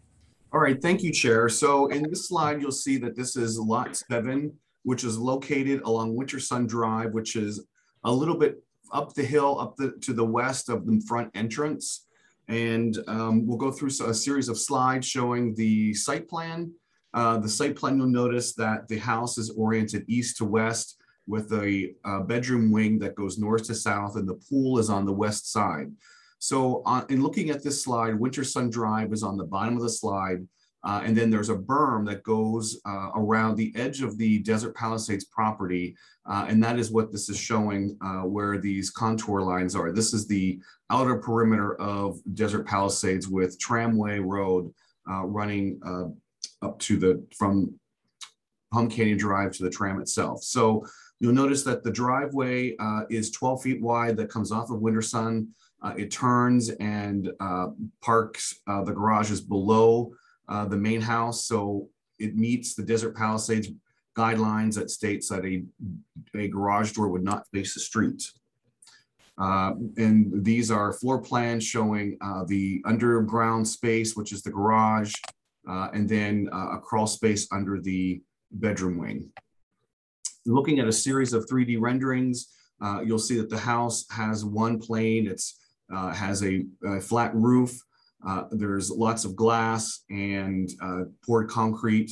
K: All right. Thank you, Chair. So in this slide, you'll see that this is lot 7, which is located along Winter Sun Drive, which is a little bit up the hill, to the west of the front entrance. And we'll go through a series of slides showing the site plan. The site plan, you'll notice that the house is oriented east to west with a bedroom wing that goes north to south, and the pool is on the west side. So in looking at this slide, Winter Sun Drive is on the bottom of the slide. And then there's a berm that goes around the edge of the Desert Palisades property. And that is what this is showing where these contour lines are. This is the outer perimeter of Desert Palisades with Tramway Road running up to from Plum Canyon Drive to the tram itself. So you'll notice that the driveway is 12 feet wide that comes off of Winter Sun. It turns and parks the garages below the main house. So it meets the Desert Palisades guidelines that states that a garage door would not face the street. And these are floor plans showing the underground space, which is the garage, and then a crawl space under the bedroom wing. Looking at a series of 3D renderings, you'll see that the house has one plane. It's has a flat roof. There's lots of glass and poured concrete.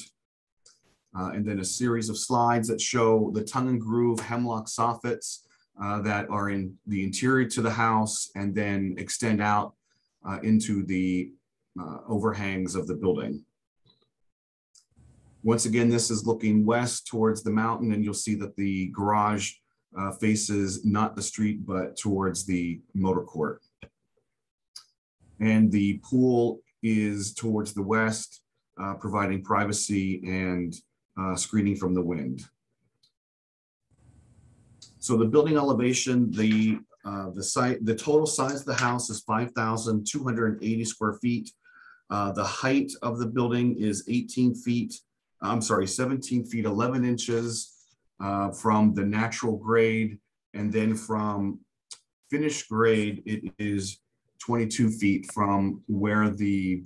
K: And then a series of slides that show the tongue and groove hemlock soffits that are in the interior to the house and then extend out into the overhangs of the building. Once again, this is looking west towards the mountain, and you'll see that the garage faces not the street, but towards the motor court. And the pool is towards the west, providing privacy and screening from the wind. So the building elevation, the total size of the house is 5,280 square feet. The height of the building is 17 feet 11 inches from the natural grade, and then from finished grade, it is 22 feet from where the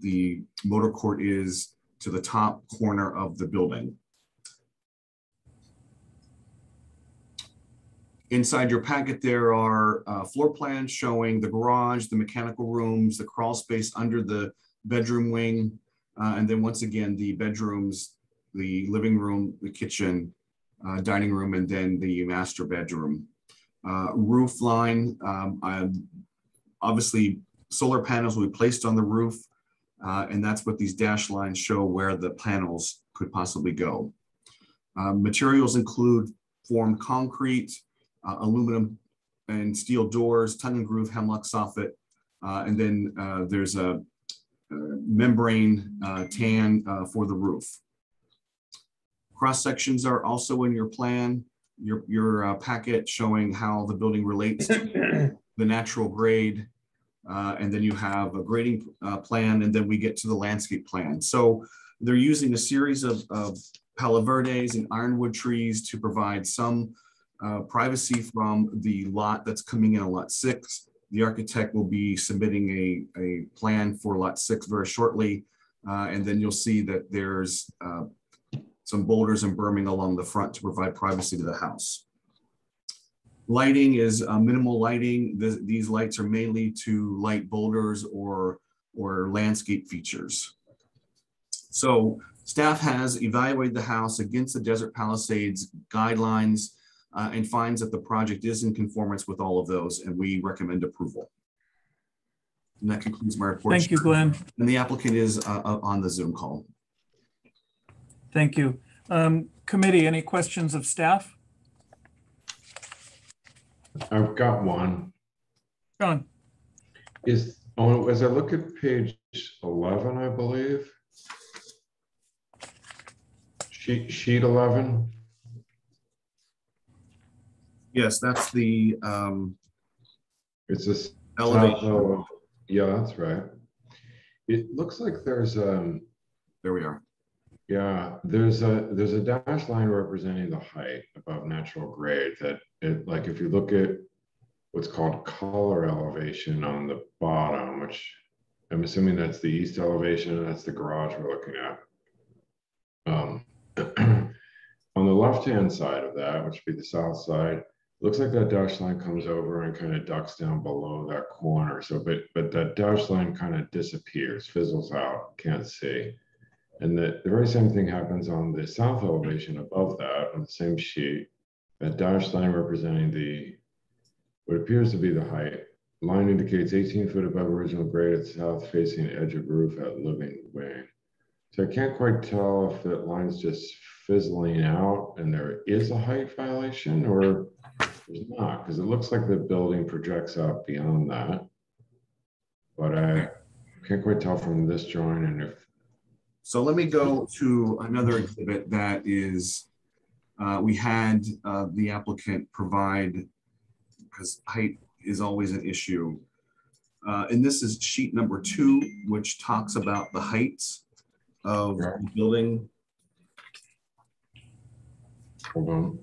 K: the motor court is to the top corner of the building. Inside your packet, there are floor plans showing the garage, the mechanical rooms, the crawl space under the bedroom wing, and then once again, the bedrooms, the living room, the kitchen, dining room, and then the master bedroom. Roof line, obviously solar panels will be placed on the roof, and that's what these dashed lines show where the panels could possibly go. Materials include formed concrete, aluminum and steel doors, tongue and groove hemlock soffit, and then there's a membrane tan for the roof. Cross sections are also in your plan, your packet, showing how the building relates to the natural grade. And then you have a grading plan, and then we get to the landscape plan. So they're using a series of Palo Verdes and ironwood trees to provide some privacy from the lot that's coming in on lot 6. The architect will be submitting a plan for lot 6 very shortly. And then you'll see that there's some boulders and berming along the front to provide privacy to the house. Lighting is minimal lighting. These lights are mainly to light boulders or landscape features. So staff has evaluated the house against the Desert Palisades guidelines and finds that the project is in conformance with all of those, and we recommend approval. And that concludes my report.
B: Thank you, Glenn.
K: And the applicant is on the Zoom call.
B: Thank you. Committee, any questions of staff?
D: I've got one.
B: John.
D: As I look at page 11, I believe, sheet 11.
K: Yes, that's the
D: It's a
K: elevation.
D: Yeah, that's right. It looks like there's
K: there we are.
D: Yeah, there's a dash line representing the height above natural grade that like if you look at what's called color elevation on the bottom, which I'm assuming that's the east elevation, and that's the garage we're looking at. On the left-hand side of that, which would be the south side, looks like that dash line comes over and kind of ducks down below that corner. So, but that dash line kind of disappears, fizzles out, can't see. And the very same thing happens on the south elevation above that on the same sheet. That dash line representing what appears to be the height. Line indicates 18 foot above original grade at south facing edge of roof at living wing. So I can't quite tell if that line's just fizzling out and there is a height violation or there's not, because it looks like the building projects out beyond that. But I can't quite tell from this drawing. And if
K: so, let me go to another exhibit that is, we had the applicant provide, because height is always an issue. And this is sheet number 2, which talks about the heights of the building.
D: Hold on.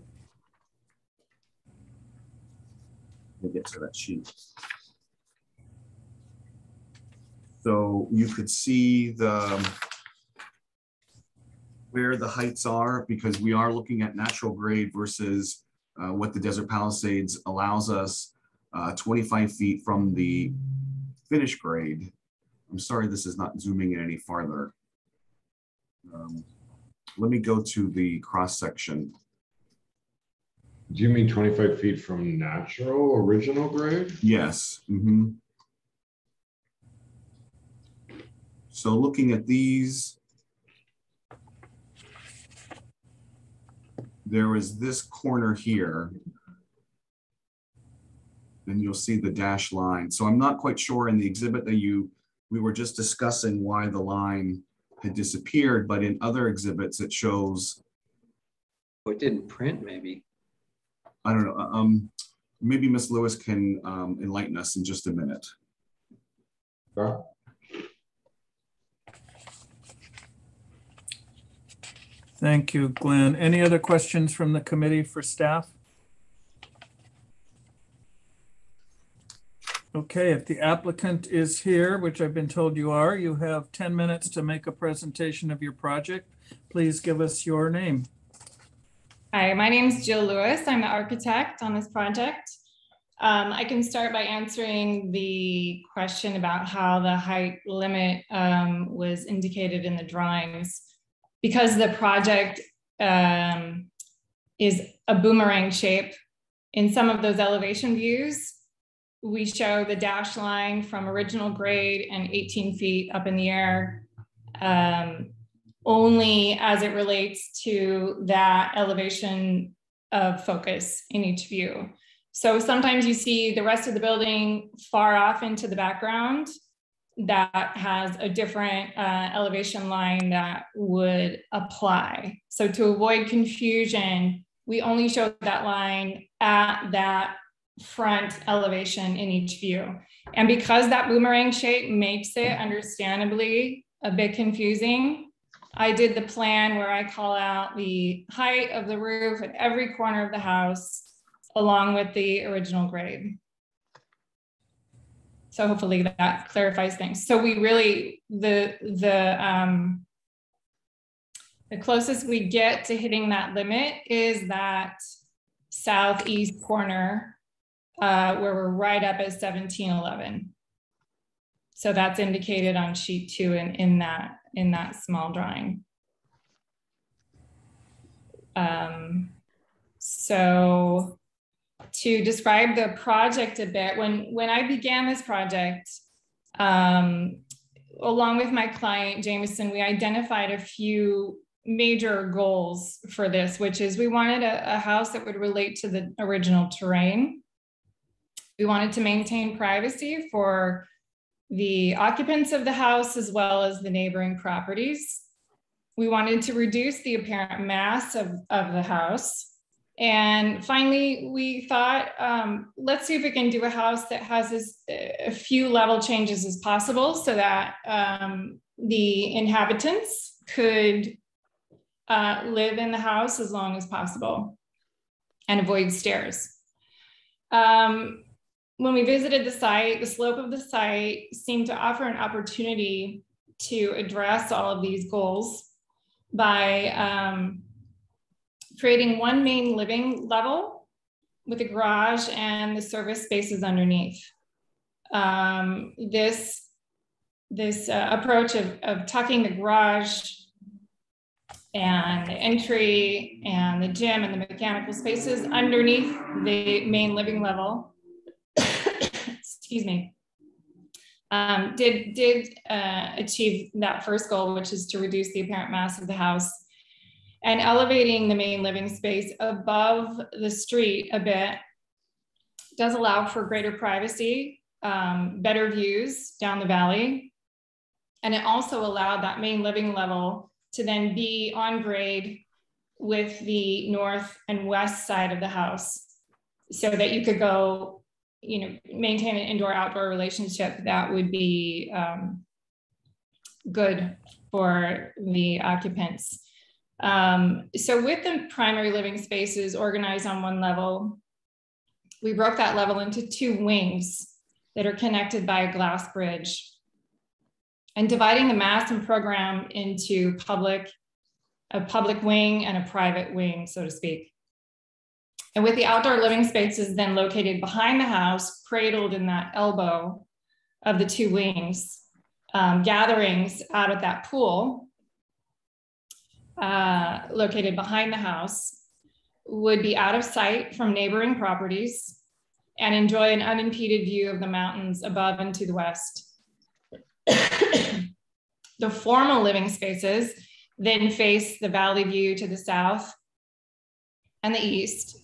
K: We'll get to that sheet. So you could see where the heights are, because we are looking at natural grade versus what the Desert Palisades allows us, 25 feet from the finished grade. I'm sorry, this is not zooming in any farther. Let me go to the cross section.
D: Do you mean 25 feet from natural original grade?
K: Yes. Mm-hmm. So looking at these, there is this corner here, and you'll see the dash line. So I'm not quite sure in the exhibit that we were just discussing why the line had disappeared, but in other exhibits it shows.
H: Oh, it didn't print, maybe.
K: I don't know. Maybe Ms. Lewis can enlighten us in just a minute.
D: Yeah.
B: Thank you, Glenn. Any other questions from the committee for staff? Okay, if the applicant is here, which I've been told you are, you have 10 minutes to make a presentation of your project. Please give us your name.
L: Hi, my name is Jill Lewis. I'm the architect on this project. I can start by answering the question about how the height limit was indicated in the drawings. Because the project is a boomerang shape, in some of those elevation views, we show the dash line from original grade and 18 feet up in the air, only as it relates to that elevation of focus in each view. So sometimes you see the rest of the building far off into the background that has a different elevation line that would apply. So to avoid confusion, we only show that line at that front elevation in each view. And because that boomerang shape makes it understandably a bit confusing, I did the plan where I call out the height of the roof at every corner of the house along with the original grade. So hopefully that clarifies things. So we really, the closest we get to hitting that limit is that southeast corner where we're right up at 1711. So that's indicated on sheet 2 in that small drawing. So to describe the project a bit, when I began this project, along with my client, Jameson, we identified a few major goals for this, which is we wanted a house that would relate to the original terrain. We wanted to maintain privacy for the occupants of the house as well as the neighboring properties. We wanted to reduce the apparent mass of the house. And finally, we thought, let's see if we can do a house that has a few level changes as possible so that the inhabitants could live in the house as long as possible and avoid stairs. When we visited the site, the slope of the site seemed to offer an opportunity to address all of these goals by creating one main living level with a garage and the service spaces underneath. This approach of tucking the garage and the entry and the gym and the mechanical spaces underneath the main living level, excuse me, did achieve that first goal, which is to reduce the apparent mass of the house. And elevating the main living space above the street a bit does allow for greater privacy, better views down the valley. And it also allowed that main living level to then be on grade with the north and west side of the house so that you could go, maintain an indoor-outdoor relationship that would be good for the occupants. So with the primary living spaces organized on one level, we broke that level into 2 wings that are connected by a glass bridge, and dividing the mass and program into a public wing and a private wing, so to speak. And with the outdoor living spaces then located behind the house, cradled in that elbow of the 2 wings, gatherings out of that pool located behind the house would be out of sight from neighboring properties and enjoy an unimpeded view of the mountains above and to the west. The formal living spaces then face the valley view to the south and the east.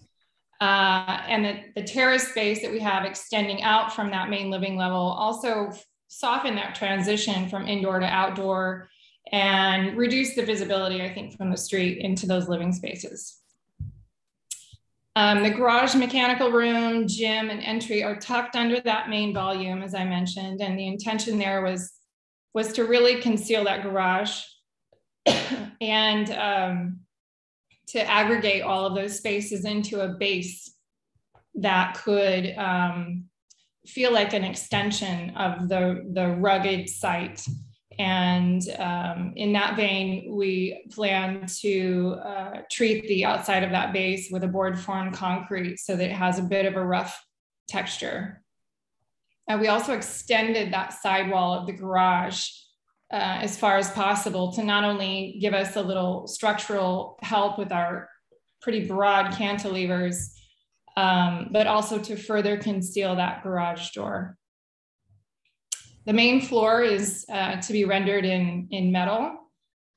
L: And the terrace space that we have extending out from that main living level also soften that transition from indoor to outdoor and reduce the visibility, I think, from the street into those living spaces. The garage, mechanical room, gym, and entry are tucked under that main volume, as I mentioned, and the intention there was to really conceal that garage and to aggregate all of those spaces into a base that could feel like an extension of the rugged site. And in that vein, we plan to treat the outside of that base with a board formed concrete so that it has a bit of a rough texture. And we also extended that sidewall of the garage as far as possible to not only give us a little structural help with our pretty broad cantilevers, but also to further conceal that garage door. The main floor is to be rendered in metal.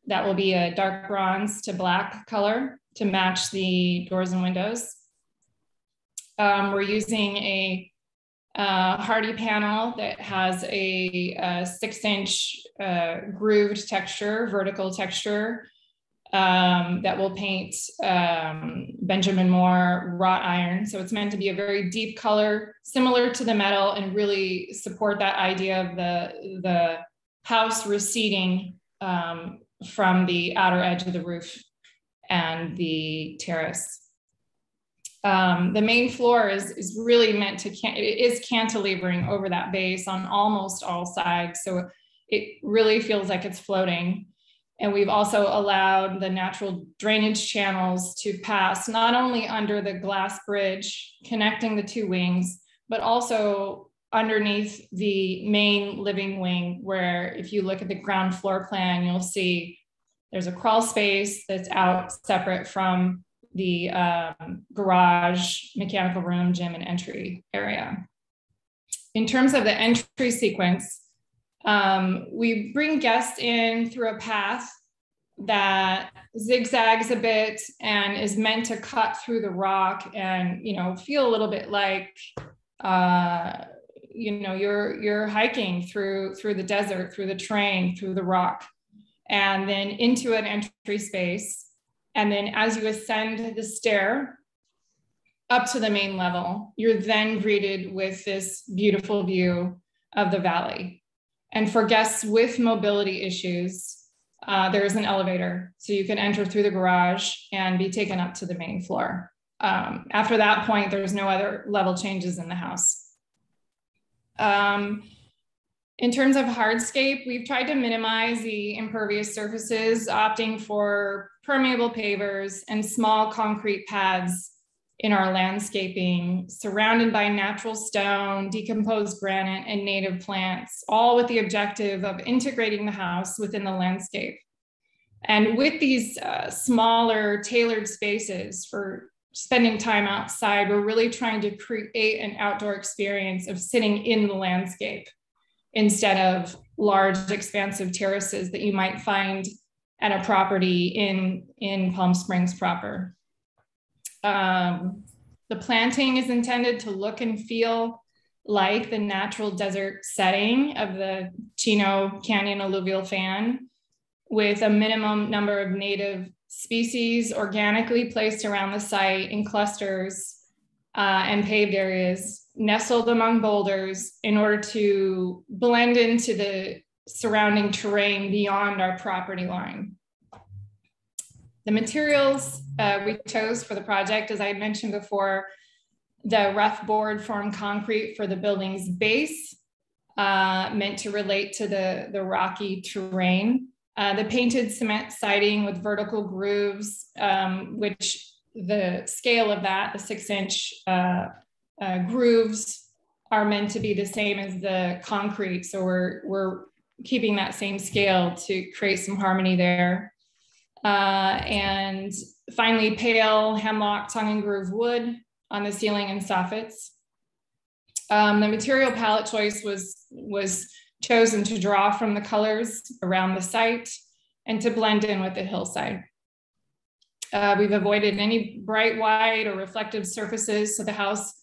L: That will be a dark bronze to black color to match the doors and windows. We're using a hardy panel that has a 6-inch grooved texture, vertical texture, that will paint Benjamin Moore wrought iron. So it's meant to be a very deep color, similar to the metal, and really support that idea of the house receding from the outer edge of the roof and the terrace. The main floor is really meant to, it is cantilevering over that base on almost all sides. So it really feels like it's floating. And we've also allowed the natural drainage channels to pass not only under the glass bridge connecting the two wings, but also underneath the main living wing, where if you look at the ground floor plan, you'll see there's a crawl space that's out separate from the garage, mechanical room, gym, and entry area. In terms of the entry sequence, we bring guests in through a path that zigzags a bit and is meant to cut through the rock and, you know, feel a little bit like, you know, you're hiking through the desert, through the terrain, through the rock, and then into an entry space. And then as you ascend the stair up to the main level, you're then greeted with this beautiful view of the valley. And for guests with mobility issues, there is an elevator. So you can enter through the garage and be taken up to the main floor. After that point, there's no other level changes in the house. In terms of hardscape, we've tried to minimize the impervious surfaces, opting for permeable pavers and small concrete pads in our landscaping, surrounded by natural stone, decomposed granite, and native plants, all with the objective of integrating the house within the landscape. And with these smaller tailored spaces for spending time outside, we're really trying to create an outdoor experience of sitting in the landscape instead of large, expansive terraces that you might find at a property in Palm Springs proper. The planting is intended to look and feel like the natural desert setting of the Chino Canyon alluvial fan, with a minimum number of native species organically placed around the site in clusters and paved areas, nestled among boulders in order to blend into the surrounding terrain beyond our property line. The materials we chose for the project, as I had mentioned before, the rough board formed concrete for the building's base, meant to relate to the rocky terrain. The painted cement siding with vertical grooves, which the scale of that, the 6-inch grooves, are meant to be the same as the concrete. So we're keeping that same scale to create some harmony there. And finally, pale hemlock tongue and groove wood on the ceiling and soffits. The material palette choice was chosen to draw from the colors around the site and to blend in with the hillside. We've avoided any bright white or reflective surfaces, so the house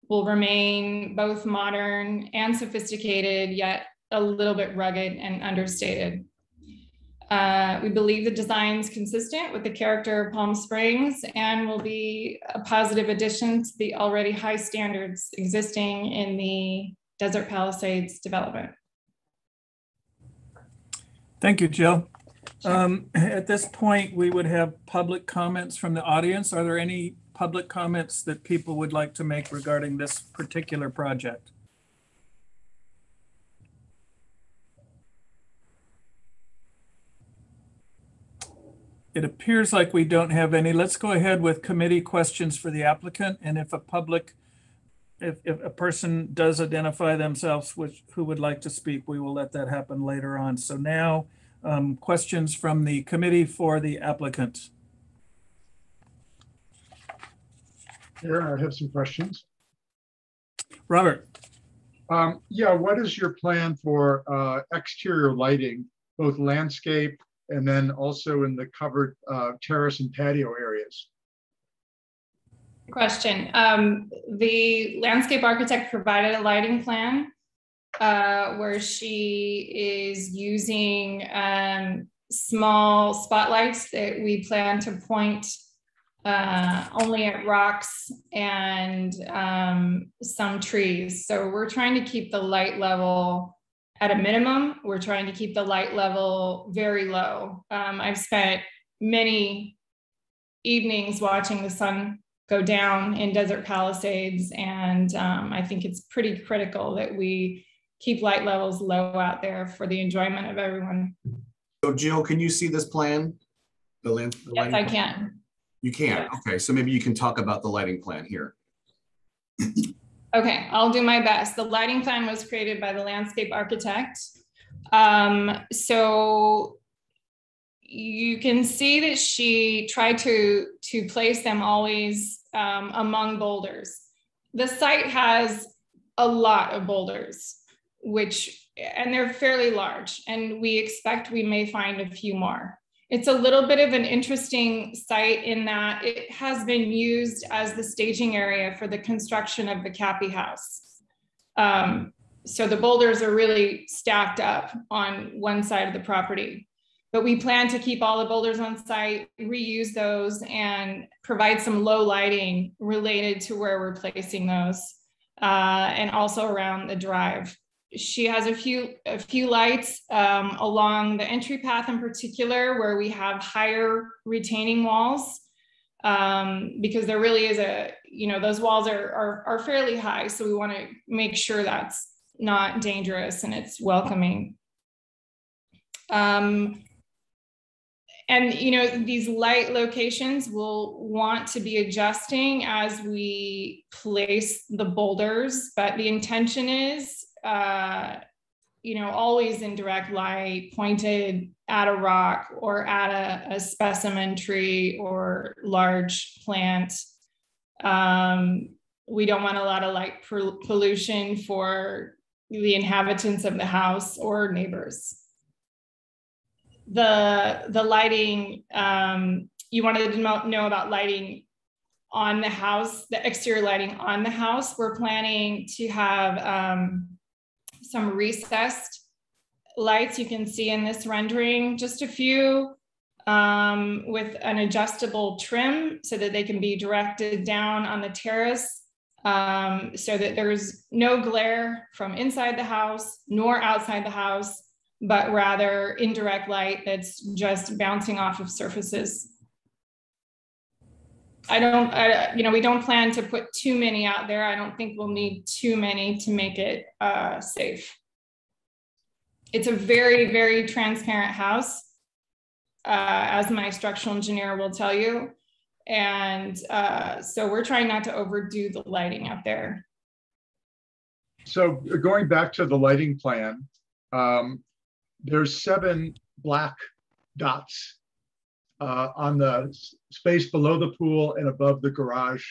L: will remain both modern and sophisticated, yet a little bit rugged and understated. We believe the design is consistent with the character of Palm Springs and will be a positive addition to the already high standards existing in the Desert Palisades development.
B: Thank you, Jill. At this point, we would have public comments from the audience. Are there any public comments that people would like to make regarding this particular project? It appears like we don't have any. Let's go ahead with committee questions for the applicant. And if a person does identify themselves who would like to speak, we will let that happen later on. So now, questions from the committee for the applicant.
E: Here, I have some questions.
B: Robert.
E: Yeah, what is your plan for exterior lighting, both landscape and then also in the covered terrace and patio areas.
L: Question. The landscape architect provided a lighting plan where she is using small spotlights that we plan to point only at rocks and some trees. So we're trying to keep the light level at a minimum. We're trying to keep the light level very low. I've spent many evenings watching the sun go down in Desert Palisades, and I think it's pretty critical that we keep light levels low out there for the enjoyment of everyone.
K: So Jill, can you see this plan?
L: Yes, I can.
K: You can, okay. So maybe you can talk about the lighting plan here.
L: Okay, I'll do my best. The lighting plan was created by the landscape architect. So you can see that she tried to place them always among boulders. The site has a lot of boulders, and they're fairly large, and we expect we may find a few more. It's a little bit of an interesting site in that it has been used as the staging area for the construction of the Cappy House. So the boulders are really stacked up on one side of the property. But we plan to keep all the boulders on site, reuse those, and provide some low lighting related to where we're placing those, and also around the drive. She has a few lights along the entry path in particular, where we have higher retaining walls, because there really is those walls are fairly high. So we want to make sure that's not dangerous and it's welcoming. And these light locations will want to be adjusting as we place the boulders, but the intention is, always in direct light, pointed at a rock or at a specimen tree or large plant. We don't want a lot of light pollution for the inhabitants of the house or neighbors. The lighting, you wanted to know about lighting on the house, the exterior lighting on the house. We're planning to have some recessed lights you can see in this rendering, just a few with an adjustable trim so that they can be directed down on the terrace, so that there's no glare from inside the house nor outside the house, but rather indirect light that's just bouncing off of surfaces. We don't plan to put too many out there. I don't think we'll need too many to make it safe. It's a very, very transparent house, as my structural engineer will tell you. And so we're trying not to overdo the lighting out there.
E: So going back to the lighting plan, there's 7 black dots on the space below the pool and above the garage.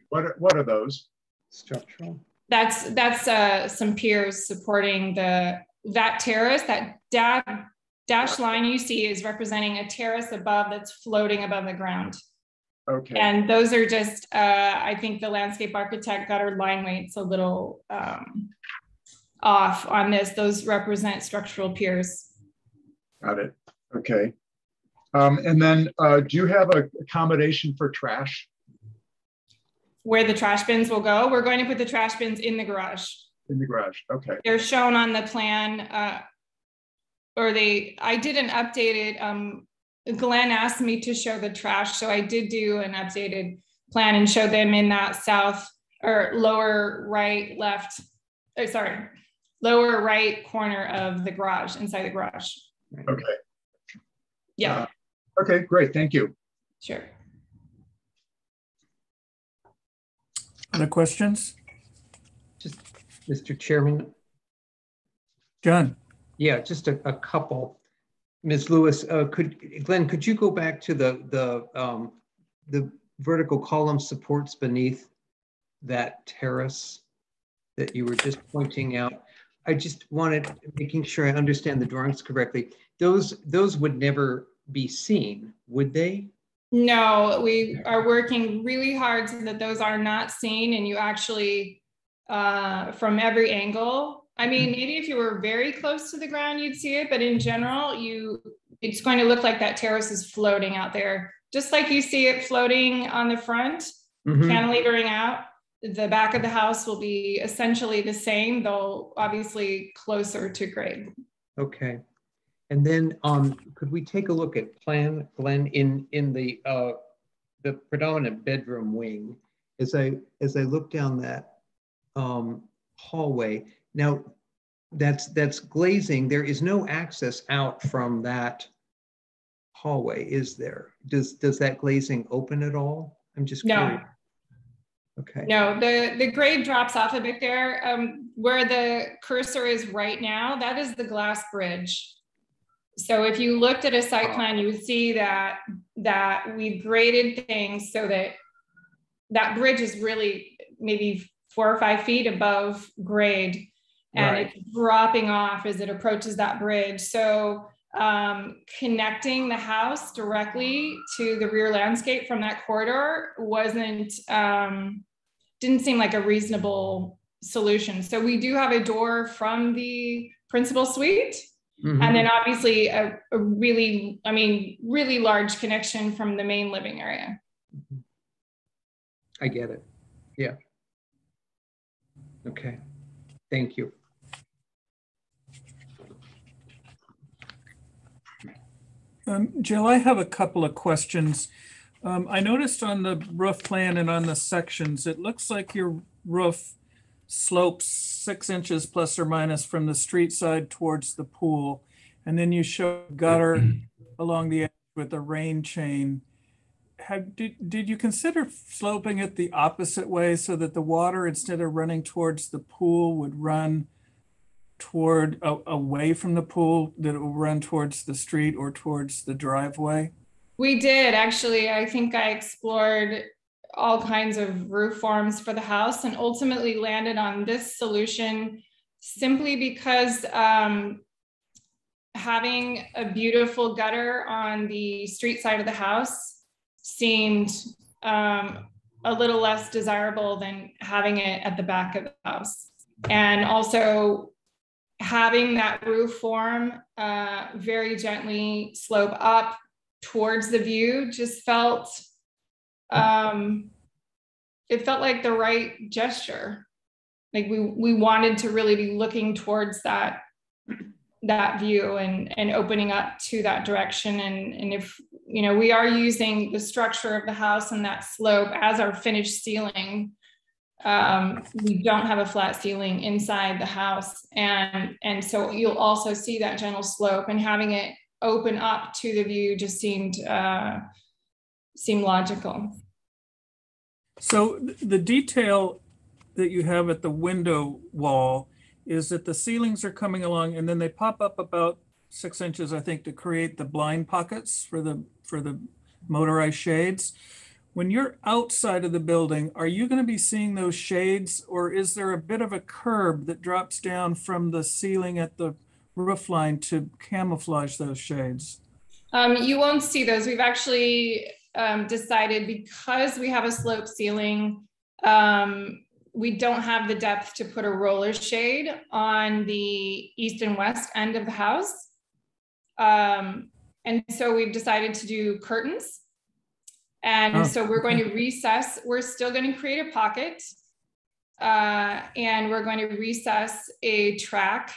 E: What are those?
H: Structural.
L: That's some piers supporting that terrace. That dashed line you see is representing a terrace above that's floating above the ground.
E: Okay.
L: And those are just, I think the landscape architect got her line weights a little off on this. Those represent structural piers.
E: Got it. Okay. And then do you have an accommodation for trash?
L: Where the trash bins will go? We're going to put the trash bins in the garage.
E: In the garage, okay.
L: They're shown on the plan, I did an updated, Glenn asked me to show the trash, so I did do an updated plan and show them in that lower right corner of the garage, inside the garage.
E: Okay.
L: Yeah.
E: Okay, great, thank you.
L: Sure.
B: Other questions?
H: Just, Mr. Chairman.
B: John.
H: Yeah, just a couple. Ms. Lewis, Glenn, could you go back to the vertical column supports beneath that terrace that you were just pointing out? I just wanted, making sure I understand the drawings correctly. Those would never be seen, would they?
L: No, we are working really hard so that those are not seen, and you actually, from every angle. I mean, maybe if you were very close to the ground, you'd see it, but in general, it's going to look like that terrace is floating out there, just like you see it floating on the front, cantilevering out. The back of the house will be essentially the same, though obviously closer to grade.
H: Okay. And then could we take a look at plan, Glenn, in the predominant bedroom wing, as I look down that hallway. Now that's glazing. There is no access out from that hallway, is there? Does that glazing open at all? I'm just curious. Okay.
L: No, the grade drops off a bit there. Where the cursor is right now, that is the glass bridge. So if you looked at a site plan, you would see that we've graded things so that that bridge is really maybe 4 or 5 feet above grade, and it's dropping off as it approaches that bridge. So connecting the house directly to the rear landscape from that corridor didn't seem like a reasonable solution. So we do have a door from the principal suite. And then obviously a really large connection from the main living area.
H: I get it. Yeah. Okay. Thank you.
B: Jill, I have a couple of questions. I noticed on the roof plan and on the sections, it looks like your roof slopes 6 inches plus or minus from the street side towards the pool. And then you show gutter along the edge with a rain chain. Did you consider sloping it the opposite way so that the water, instead of running towards the pool, would run toward away from the pool, that it will run towards the street or towards the driveway?
L: We did, actually. I think I explored all kinds of roof forms for the house and ultimately landed on this solution simply because having a beautiful gutter on the street side of the house seemed a little less desirable than having it at the back of the house. And also having that roof form very gently slope up towards the view just felt, it felt like the right gesture. Like we wanted to really be looking towards that view and opening up to that direction. And if, you know, we are using the structure of the house and that slope as our finished ceiling. We don't have a flat ceiling inside the house. And so you'll also see that gentle slope, and having it open up to the view just seemed logical.
B: So the detail that you have at the window wall is that the ceilings are coming along and then they pop up about 6 inches, I think, to create the blind pockets for the motorized shades. When you're outside of the building, are you going to be seeing those shades, or is there a bit of a curb that drops down from the ceiling at the roof line to camouflage those shades?
L: You won't see those. We've actually decided, because we have a slope ceiling, we don't have the depth to put a roller shade on the east and west end of the house. And so we've decided to do curtains. And so we're going to recess. We're still going to create a pocket, and we're going to recess a track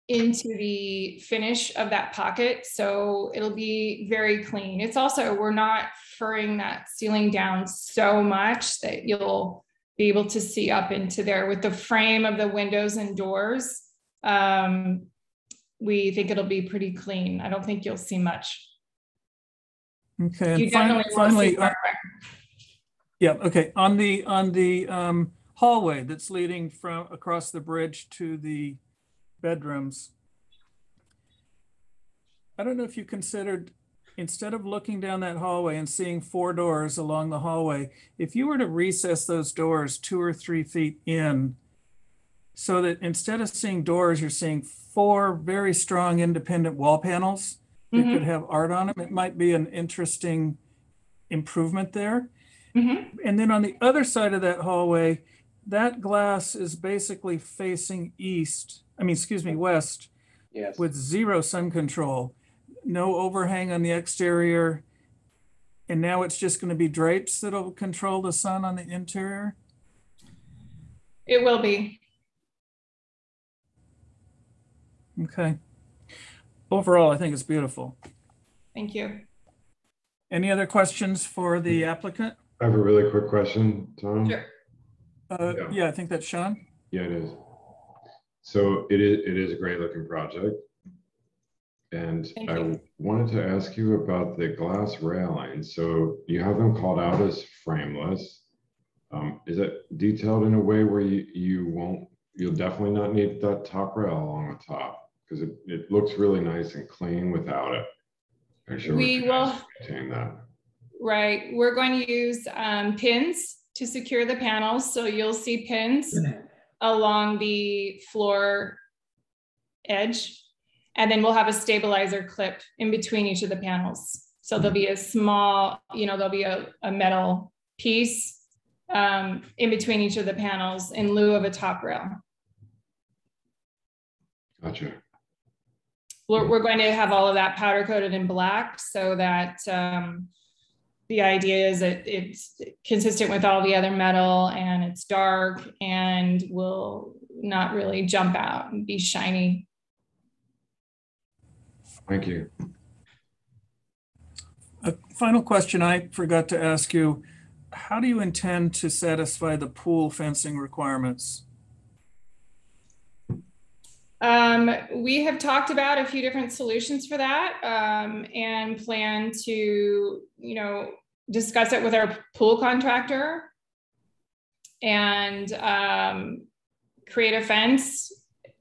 L: into the finish of that pocket. So it'll be very clean. It's also, we're not furring that ceiling down so much that you'll be able to see up into there with the frame of the windows and doors. We think it'll be pretty clean. I don't think you'll see much.
B: Okay.
L: You definitely
B: finally,
L: won't see
B: yeah. Okay. On the hallway that's leading from across the bridge to the bedrooms, I don't know if you considered, instead of looking down that hallway and seeing 4 doors along the hallway, if you were to recess those doors 2 or 3 feet in, so that instead of seeing doors, you're seeing 4 very strong independent wall panels that could have art on them. It might be an interesting improvement there. And then on the other side of that hallway, that glass is basically facing west,
H: Yes.
B: with 0 sun control, no overhang on the exterior. And now it's just going to be drapes that'll control the sun on the interior.
L: It will be.
B: Okay. Overall, I think it's beautiful.
L: Thank you.
B: Any other questions for the applicant?
D: I have a really quick question, Tom.
L: Sure.
B: Yeah, I think that's Sean.
D: Yeah, it is. So it is a great looking project. And
L: Thank
D: I
L: you.
D: wanted to ask you about the glass railings. So you have them called out as frameless. Is it detailed in a way where you'll definitely not need that top rail along the top? Because it looks really nice and clean without it. I'm sure
L: We will
D: maintain that.
L: Right. We're going to use pins to secure the panels. So you'll see pins along the floor edge. And then we'll have a stabilizer clip in between each of the panels. So there'll be a small, there'll be a metal piece in between each of the panels in lieu of a top rail.
D: Gotcha.
L: We're going to have all of that powder coated in black so that the idea is that it's consistent with all the other metal and it's dark and will not really jump out and be shiny.
D: Thank you.
B: A final question I forgot to ask you. How do you intend to satisfy the pool fencing requirements?
L: We have talked about a few different solutions for that and plan to, discuss it with our pool contractor and create a fence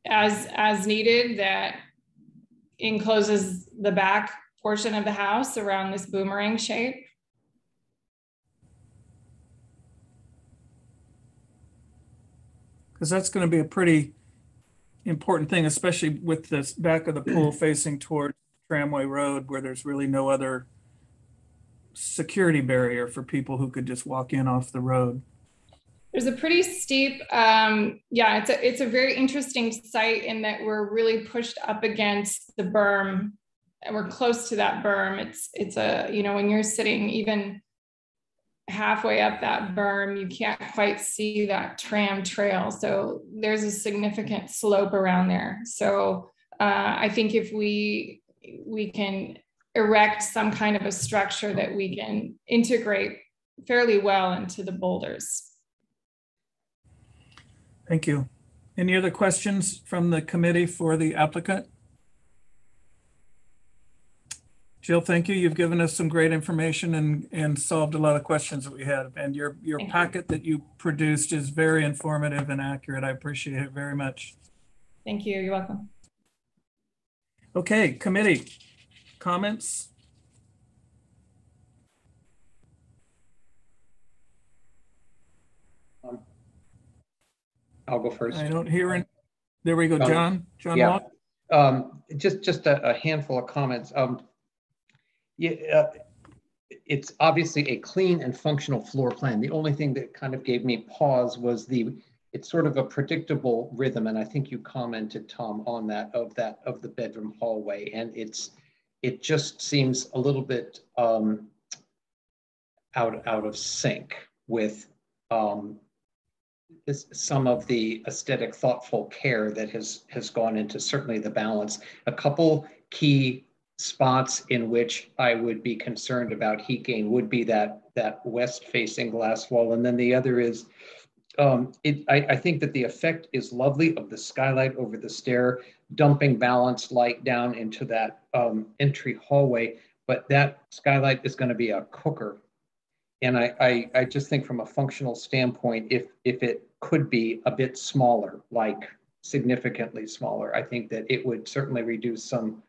L: as needed that encloses the back portion of the house around this boomerang shape.
B: Because that's going to be a pretty important thing, especially with the back of the pool facing toward Tramway Road, where there's really no other security barrier for people who could just walk in off the road.
L: There's a pretty steep, it's a very interesting site in that we're really pushed up against the berm and we're close to that berm. It's a, when you're sitting even halfway up that berm, you can't quite see that tram trail. So there's a significant slope around there. So I think if we can erect some kind of a structure that we can integrate fairly well into the boulders.
B: Thank you. Any other questions from the committee for the applicant? Jill, thank you. You've given us some great information and solved a lot of questions that we had. And your packet that you produced is very informative and accurate. I appreciate it very much.
L: Thank you. You're welcome.
B: Okay, committee comments?
H: I'll go first.
B: I don't hear it. There we go, John. John
H: yeah.
B: Wall.
H: Just a handful of comments. It's obviously a clean and functional floor plan. The only thing that kind of gave me pause was it's sort of a predictable rhythm, and I think you commented, Tom, on that of the bedroom hallway, and it just seems a little bit out of sync with some of the aesthetic, thoughtful care that has gone into certainly the balance. A couple key spots in which I would be concerned about heat gain would be that west-facing glass wall, and then the other is I think that the effect is lovely of the skylight over the stair, dumping balanced light down into that entry hallway, but that skylight is going to be a cooker. And I just think from a functional standpoint, if it could be a bit smaller, like significantly smaller, I think that it would certainly reduce some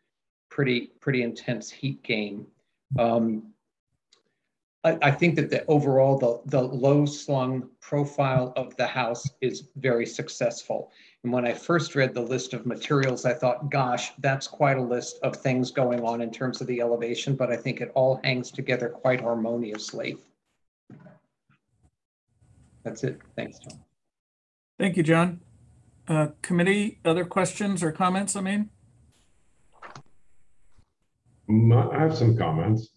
H: pretty intense heat gain. I think that the overall, the low slung profile of the house is very successful. And when I first read the list of materials, I thought, gosh, that's quite a list of things going on in terms of the elevation, but I think it all hangs together quite harmoniously. That's it. Thanks, John.
B: Thank you, John. Committee, other questions or comments, I mean?
D: I have some comments.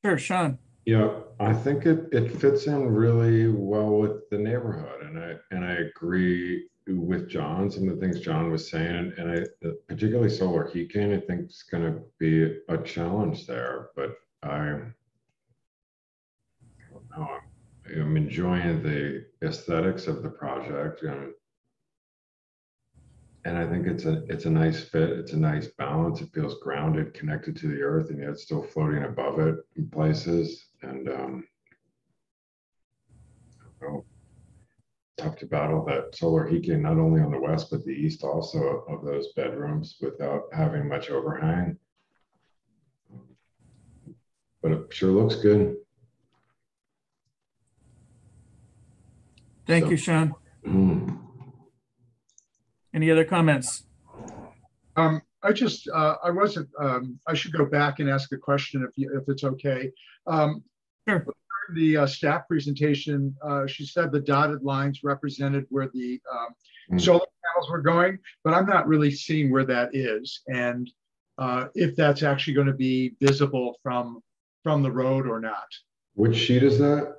B: Sure, Sean.
D: Yeah, I think it fits in really well with the neighborhood, and I agree with John, some of the things John was saying, and particularly solar heat gain, I think is going to be a challenge there, but I don't know. I'm enjoying the aesthetics of the project, and I think it's a nice fit. It's a nice balance. It feels grounded, connected to the earth, and yet it's still floating above it in places. And tough to battle that solar heat gain not only on the west but the east also of those bedrooms without having much overhang. But it sure looks good.
B: Thank you, Sean. Any other comments?
E: I should go back and ask a question if it's okay.
B: Sure.
E: The staff presentation, she said the dotted lines represented where the solar panels were going, but I'm not really seeing where that is, and if that's actually going to be visible from the road or not.
D: Which sheet is that?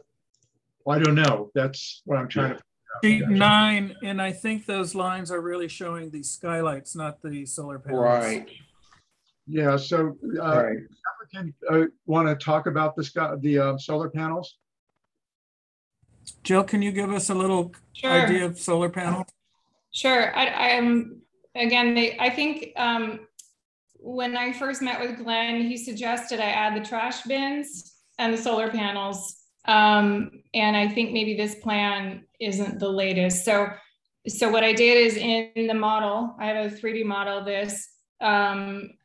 E: Well, I don't know. That's what I'm trying to.
B: Sheet 9, and I think those lines are really showing the skylights, not the solar panels.
H: Right.
E: Yeah. So,
H: Right.
E: Want to talk about the solar panels?
B: Jill, can you give us a little idea of solar panels?
L: Sure. I think when I first met with Glenn, he suggested I add the trash bins and the solar panels. And I think maybe this plan isn't the latest. So what I did is in the model, I have a 3D model of this.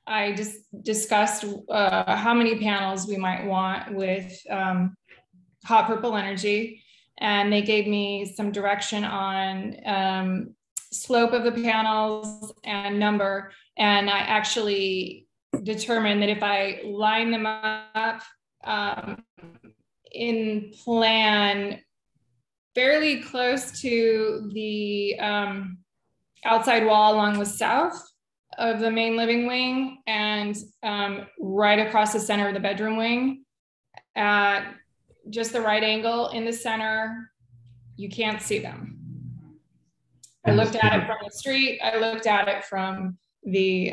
L: I just discussed how many panels we might want with hot purple energy. And they gave me some direction on slope of the panels and number. And I actually determined that if I line them up in plan fairly close to the outside wall along the south of the main living wing and right across the center of the bedroom wing at just the right angle in the center, you can't see them. I looked at it from the street. I looked at it from the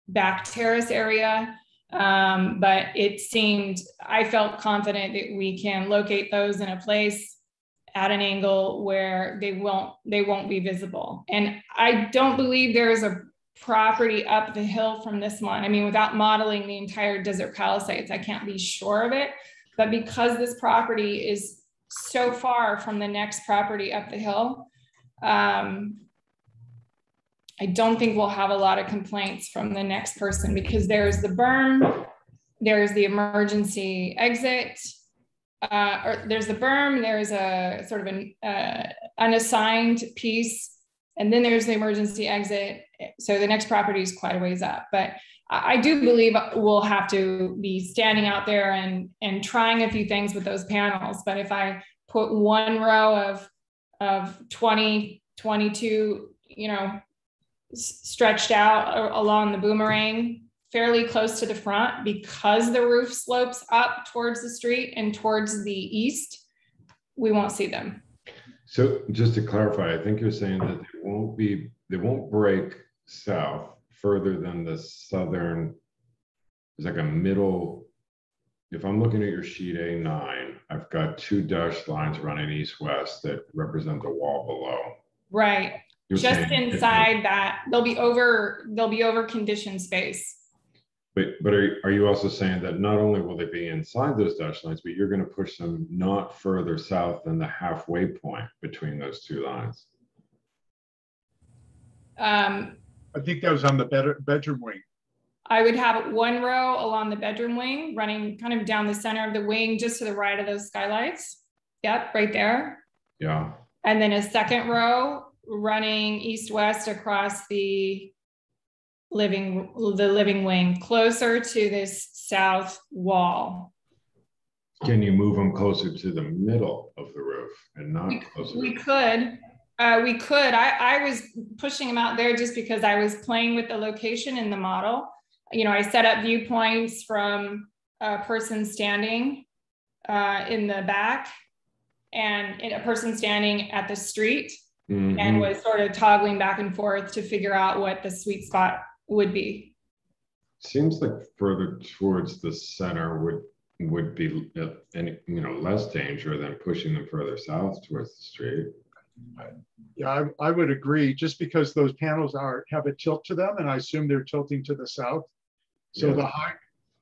L: back terrace area. But it seemed, I felt confident that we can locate those in a place at an angle where they won't be visible. And I don't believe there is a property up the hill from this one. I mean, without modeling the entire Desert Palisades, I can't be sure of it. But because this property is so far from the next property up the hill, I don't think we'll have a lot of complaints from the next person because there's the berm, there's the emergency exit, or there's the berm, there's a sort of an unassigned piece, and then there's the emergency exit. So the next property is quite a ways up. But I do believe we'll have to be standing out there and trying a few things with those panels. But if I put one row of 20, 22, stretched out along the boomerang fairly close to the front, because the roof slopes up towards the street and towards the east, we won't see them.
D: So just to clarify, I think you're saying that they won't break south further than the southern. It's like a middle. If I'm looking at your sheet A9, I've got two dashed lines running east-west that represent the wall below.
L: Right. Just inside that, they'll be over conditioned space.
D: But are you also saying that not only will they be inside those dashed lines, but you're going to push them not further south than the halfway point between those two lines?
E: I think that was on the bedroom wing.
L: I would have one row along the bedroom wing, running kind of down the center of the wing, just to the right of those skylights. Yep, right there.
D: Yeah.
L: and then a second row running east-west across the living wing, closer to this south wall.
D: Can you move them closer to the middle of the roof and not closer?
L: We could. I was pushing them out there just because I was playing with the location in the model. You know, I set up viewpoints from a person standing in the back and a person standing at the street, and was sort of toggling back and forth to figure out what the sweet spot would be.
D: Seems like further towards the center would be any, you know, less danger than pushing them further south towards the street.
E: Yeah, I would agree, just because those panels have a tilt to them, and I assume they're tilting to the south. So
D: Yeah.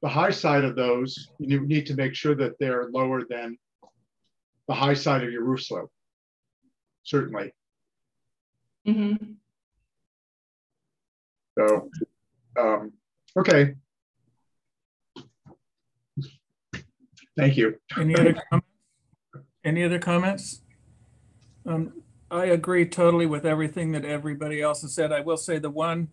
E: the high side of those, you need to make sure that they're lower than the high side of your roof slope. Certainly.
L: Mm-hmm.
E: So, okay. Thank you.
B: Any other comments? I agree totally with everything that everybody else has said. I will say the one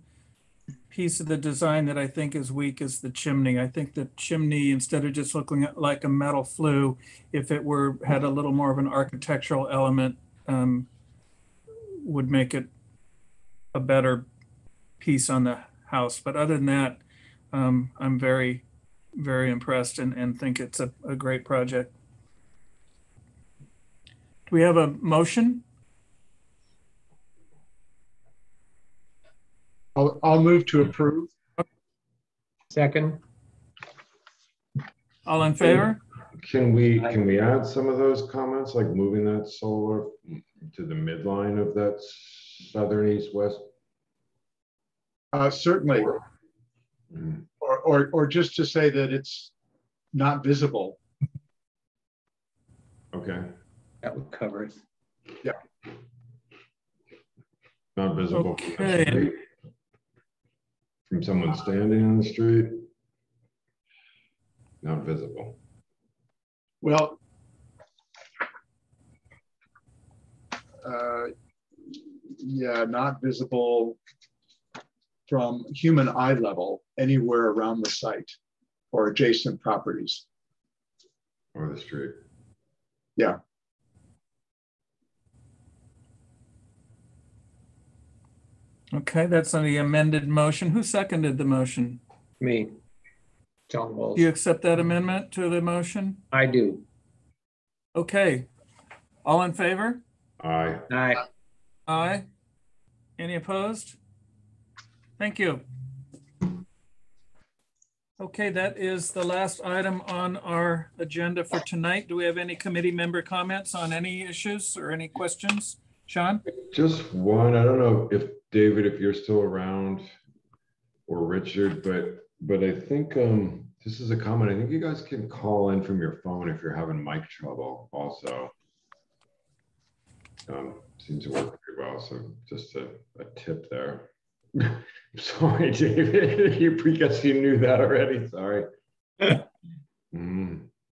B: piece of the design that I think is weak is the chimney. I think the chimney, instead of just looking at like a metal flue, if it had a little more of an architectural element, would make it a better piece on the house. But other than that, I'm very, very impressed and think it's a great project. Do we have a motion?
E: I'll move to approve.
H: Second.
B: All in favor?
D: Can we add some of those comments, like moving that solar to the midline of that southern east-west?
E: Certainly. Or just to say that it's not visible.
D: Okay.
H: That would cover it.
E: Yeah.
D: Not visible
B: Okay.
D: from the street? From someone standing on the street? Not visible.
E: Well, yeah, not visible from human eye level anywhere around the site or adjacent properties.
D: Or the street.
E: Yeah.
B: Okay, that's on the amended motion. Who seconded the motion?
H: Me, John Walsh.
B: Do you accept that amendment to the motion?
H: I do.
B: Okay. All in favor?
D: Aye.
H: Aye.
B: Aye. Any opposed? Thank you. Okay, that is the last item on our agenda for tonight. Do we have any committee member comments on any issues or any questions? Sean?
D: Just one. I don't know if David, if you're still around, or Richard, but I think this is a comment. I think you guys can call in from your phone if you're having mic trouble also. Seems to work pretty well. So just a tip there. Sorry, David. I guess you knew that already. Sorry.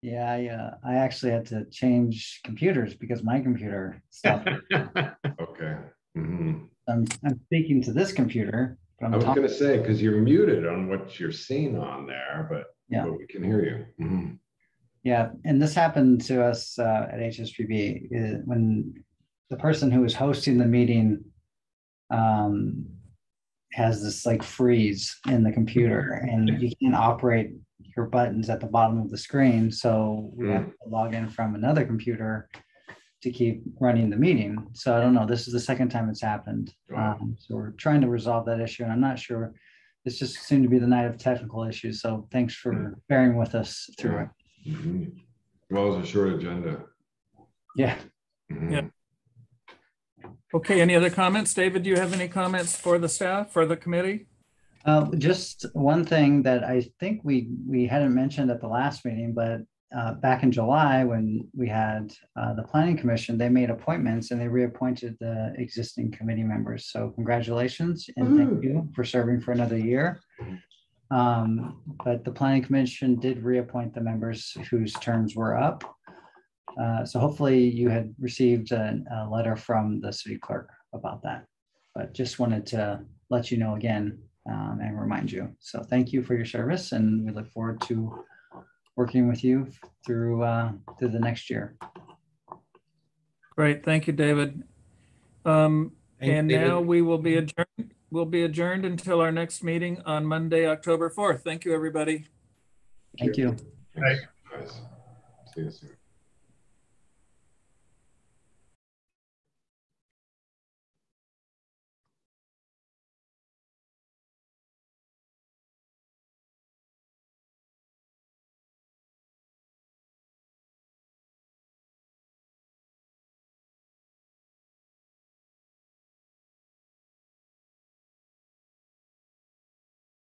A: Yeah, I actually had to change computers because my computer stopped.
D: Okay.
A: I'm speaking to this computer. But
D: I was going to say, because you're muted on what you're seeing on there, but we can hear you.
A: Yeah, and this happened to us at HSPB when the person who was hosting the meeting has this like freeze in the computer, and you can't operate your buttons at the bottom of the screen. So we have to log in from another computer to keep running the meeting. So I don't know, this is the second time it's happened. So we're trying to resolve that issue, and I'm not sure, this just seemed to be the night of technical issues. So thanks for bearing with us through it.
D: Well, it's a short agenda.
A: Yeah.
B: Yeah. Okay, any other comments? David, do you have any comments for the staff, for the committee?
A: Just one thing that I think we hadn't mentioned at the last meeting, but back in July when we had the Planning Commission, they made appointments and they reappointed the existing committee members. So congratulations and thank you for serving for another year. But the Planning Commission did reappoint the members whose terms were up. So hopefully you had received a letter from the city clerk about that, but just wanted to let you know again and remind you. So thank you for your service, and we look forward to working with you through the next year.
B: Great, thank you, David. And
C: David.
B: now we will be adjourned. We'll be adjourned until our next meeting on Monday, October 4th. Thank you, everybody.
A: Thank you.
D: Thanks, guys. See you soon.